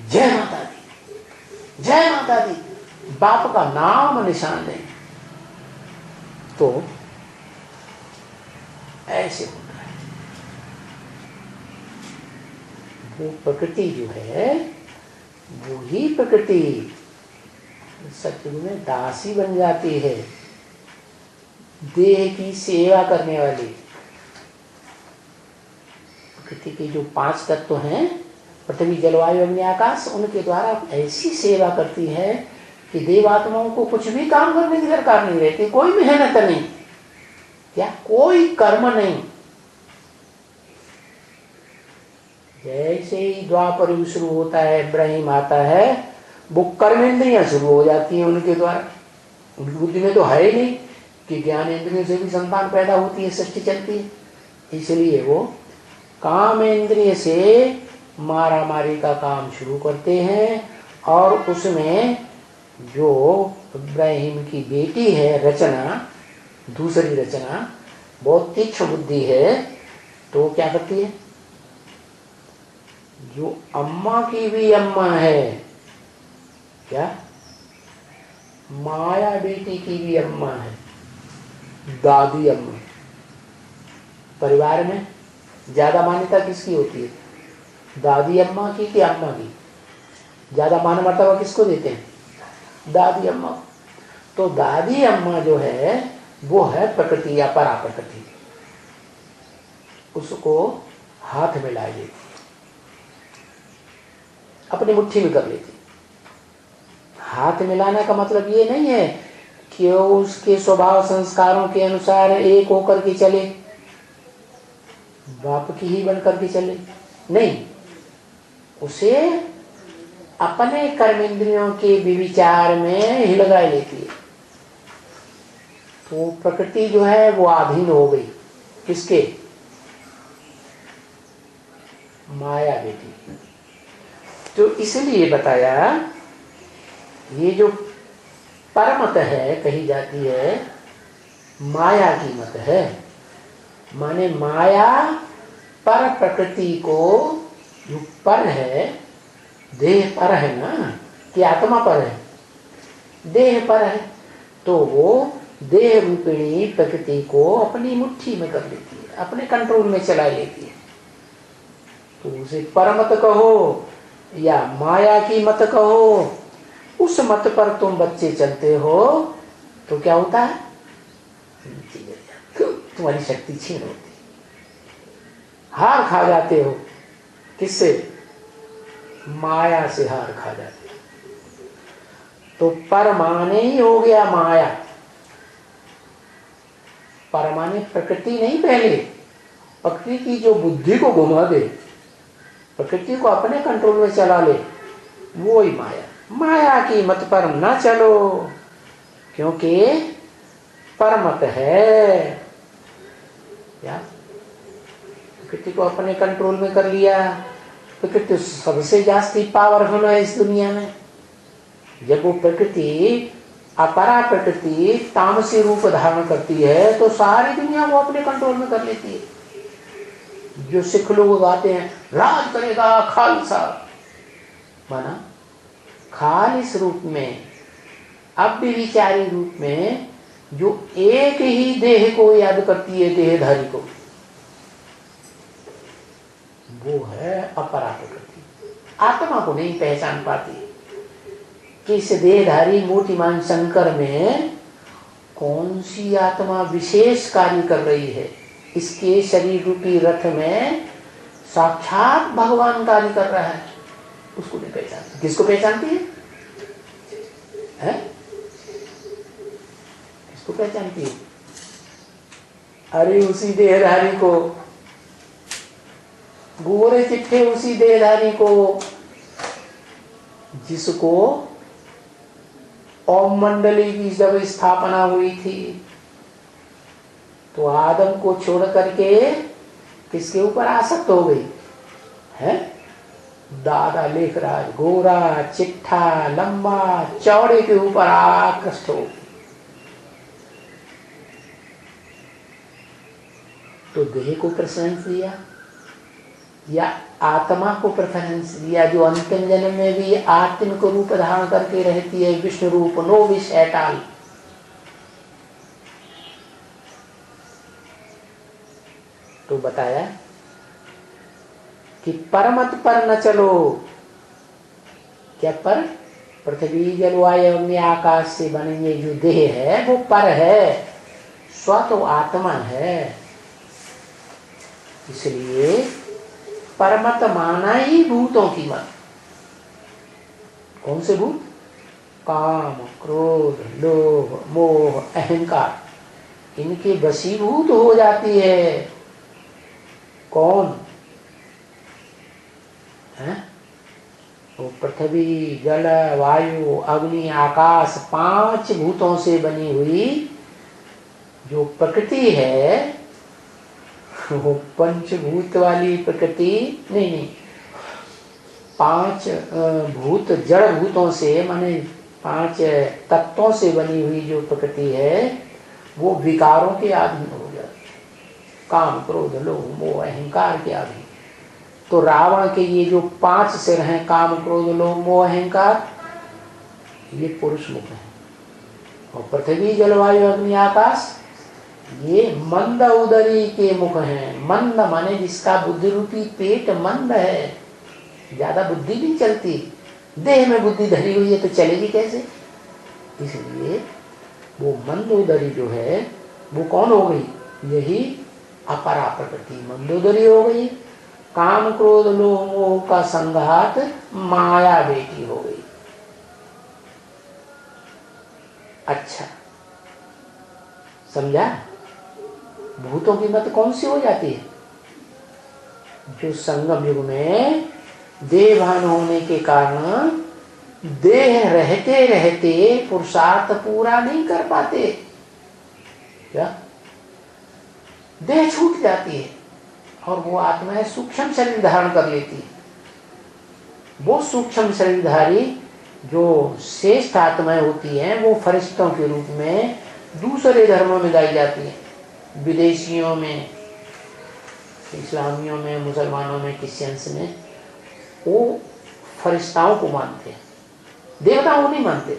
जय माता दी, जय माता दी, बाप का नाम निशान लेंगे। तो ऐसे होता है। वो प्रकृति जो है, वो ही प्रकृति सत्युग में दासी बन जाती है, देह की सेवा करने वाली। प्रकृति के जो 5 तत्व हैं, पृथ्वी जल वायु अग्नि आकाश, उनके द्वारा ऐसी सेवा करती है कि देवात्माओं को कुछ भी काम करने की दरकार नहीं रहती। कोई मेहनत नहीं, क्या कोई कर्म नहीं। जैसे ही द्वापर युग शुरू होता है, इब्राहिम आता है, वो कर्मेंद्रियां शुरू हो जाती हैं उनके द्वारा। उनकी बुद्धि में तो है ही नहीं कि ज्ञान इंद्रियों से भी संतान पैदा होती है, सृष्टि चलती है। इसलिए वो काम इंद्रिय से मारा मारी का काम शुरू करते हैं। और उसमें जो इब्राहिम की बेटी है रचना, दूसरी रचना, बहुत तीक्ष्ण बुद्धि है, तो क्या करती है? जो अम्मा की भी अम्मा है, क्या माया बेटी की भी अम्मा है, दादी अम्मा। परिवार में ज्यादा मान्यता किसकी होती है? दादी अम्मा की कि अम्मा की? ज्यादा मान मर्तबा किसको देते हैं? दादी अम्मा। तो दादी अम्मा जो है वो है प्रकृति या परा प्रकृति। उसको हाथ में ला लेती, अपनी मुट्ठी में कर लेती। हाथ मिलाने का मतलब ये नहीं है कि उसके स्वभाव संस्कारों के अनुसार एक होकर के चले, बाप की ही बनकर के चले, नहीं। उसे अपने कर्मेंद्रियों के विचार में हिलगा लेती है। तो प्रकृति जो है वो अधीन हो गई किसके? माया बेटी। तो इसलिए बताया ये जो परमत है कही जाती है, माया की मत है। माने माया पर प्रकृति को, जो पर है, देह पर है ना, कि आत्मा पर है? देह पर है। तो वो देह रूपिणी प्रकृति को अपनी मुट्ठी में कर लेती है, अपने कंट्रोल में चला लेती है। तो उसे परमत कहो या माया की मत कहो, उस मत पर तुम बच्चे चलते हो तो क्या होता है? तुम्हारी शक्ति छीन होती, हार खा जाते हो। किससे? माया से हार खा जाते हो। तो परमाने ही हो गया माया। परमाने प्रकृति नहीं, पहले प्रकृति की जो बुद्धि को घुमा दे, प्रकृति को अपने कंट्रोल में चला ले, वो ही माया। माया की मत पर न चलो, क्योंकि परमत है। क्या प्रकृति को अपने कंट्रोल में कर लिया? प्रकृति सबसे जास्ती पावरफुल है इस दुनिया में। जब वो प्रकृति, अपरा प्रकृति तामसी रूप धारण करती है तो सारी दुनिया वो अपने कंट्रोल में कर लेती है। जो सिख लोग गाते हैं, राज करेगा खालसा, माना खालिस रूप में, अव्यभिचारी रूप में, जो एक ही देह को याद करती है, देहधारी को, वो है अपरा प्रकृति। आत्मा को नहीं पहचान पाती कि इस देहधारी मूर्तिमान शंकर में कौन सी आत्मा विशेष कार्य कर रही है। इसके शरीर रूपी रथ में साक्षात भगवान कार्य कर रहा है, उसको नहीं पहचानती। किसको पहचानती है? किसको पहचानती है? अरे उसी देहधारी को, गोरे चिट्ठे उसी देहधारी को, जिसको ओम मंडली की जब स्थापना हुई थी तो आदम को छोड़ करके किसके ऊपर आसक्त हो गई है? दादा लेखराज गोरा चिट्ठा लंबा चौड़े के ऊपर आकृष्ट हो गई। तो देह को प्रेफरेंस दिया या आत्मा को प्रेफरेंस दिया, जो अंतिम जन्म में भी आत्मिक रूप धारण करके रहती है, विष्णु रूप, नो विष एट ऑल। तो बताया कि परमत पर न चलो। क्या पर? पृथ्वी जलवायु अग्नि आकाश से बने ये जो देह है वो पर है, स्व तो आत्मा है। इसलिए परमत माना ही भूतों की मत। कौन से भूत? काम क्रोध लोभ मोह अहंकार, इनके वशीभूत हो जाती है। कौन है? वो पृथ्वी जल वायु अग्नि आकाश, 5 भूतों से बनी हुई जो प्रकृति है, वो पंचभूत वाली प्रकृति नहीं, 5 भूत जड़ भूतों से, माने 5 तत्वों से बनी हुई जो प्रकृति है वो विकारों के अधीन हो जाती है, काम क्रोध लोभ मोह अहंकार के अधीन। तो रावण के ये जो 5 सिर हैं, काम क्रोध लोभ मोह अहंकार, ये पुरुष मुख है। और पृथ्वी जलवायु अग्नि आकाश, ये मंद उदरी के मुख हैं। मंद माने जिसका बुद्धि रूपी पेट मंद है, ज्यादा बुद्धि नहीं चलती। देह में बुद्धि धरी हुई है तो चलेगी कैसे? इसलिए वो मंद उदरी जो है वो कौन हो गई? यही अपरा प्रकृति मंदोदरी हो गई। काम क्रोध लोभ मोह का संघात माया बेटी हो गई। अच्छा समझा? भूतों की मत कौन सी हो जाती है? जो संगम युग में देहभान होने के कारण देह रहते रहते पुरुषार्थ पूरा नहीं कर पाते। क्या? देह छूट जाती है और वो आत्मा सूक्ष्म शरीर धारण कर लेती है। वो सूक्ष्म शरीरधारी जो श्रेष्ठ आत्माएं होती हैं वो फरिश्तों के रूप में दूसरे धर्मों में गाई जाती हैं। विदेशियों में, इस्लामियों में, मुसलमानों में, क्रिश्चियंस में वो फरिश्ताओं को मानते हैं, देवताओं को नहीं मानते।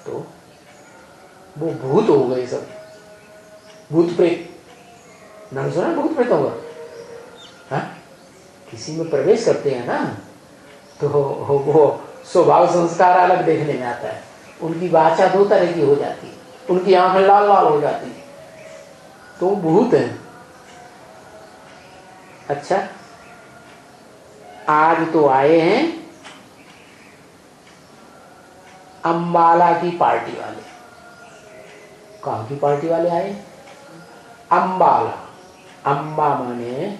तो वो भूत हो गए सब, भूत प्रेत। नाम सुना भूत प्रेत होगा? हाँ, किसी में प्रवेश करते हैं ना तो वो स्वभाव संस्कार अलग देखने में आता है। उनकी वाचा 2 तरह की हो जाती है, उनकी आंखें लाल लाल हो जाती है, तो भूत है। अच्छा, आज तो आए हैं अंबाला की पार्टी वाले। कहाँ की पार्टी वाले आए? अंबाला। अम्बा माने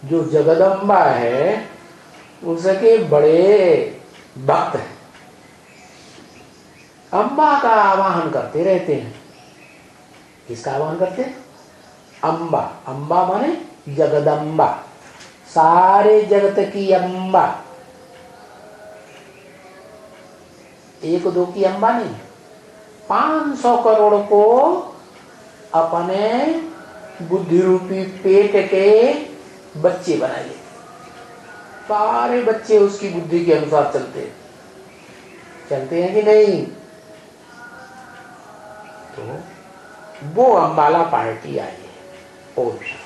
जो जगदम्बा है उसके बड़े भक्त हैं। अम्बा का आवाहन करते रहते हैं। किसका आवाहन करते हैं? अम्बा। अम्बा माने जगदम्बा, सारे जगत की अम्बा। 1-2 की अम्बा नहीं, 500 करोड़ को अपने बुद्धि रूपी पेट के बच्चे बनाए। सारे बच्चे उसकी बुद्धि के अनुसार चलते हैं कि नहीं? तो वो अंबाला पार्टी आई है। ओम शांति।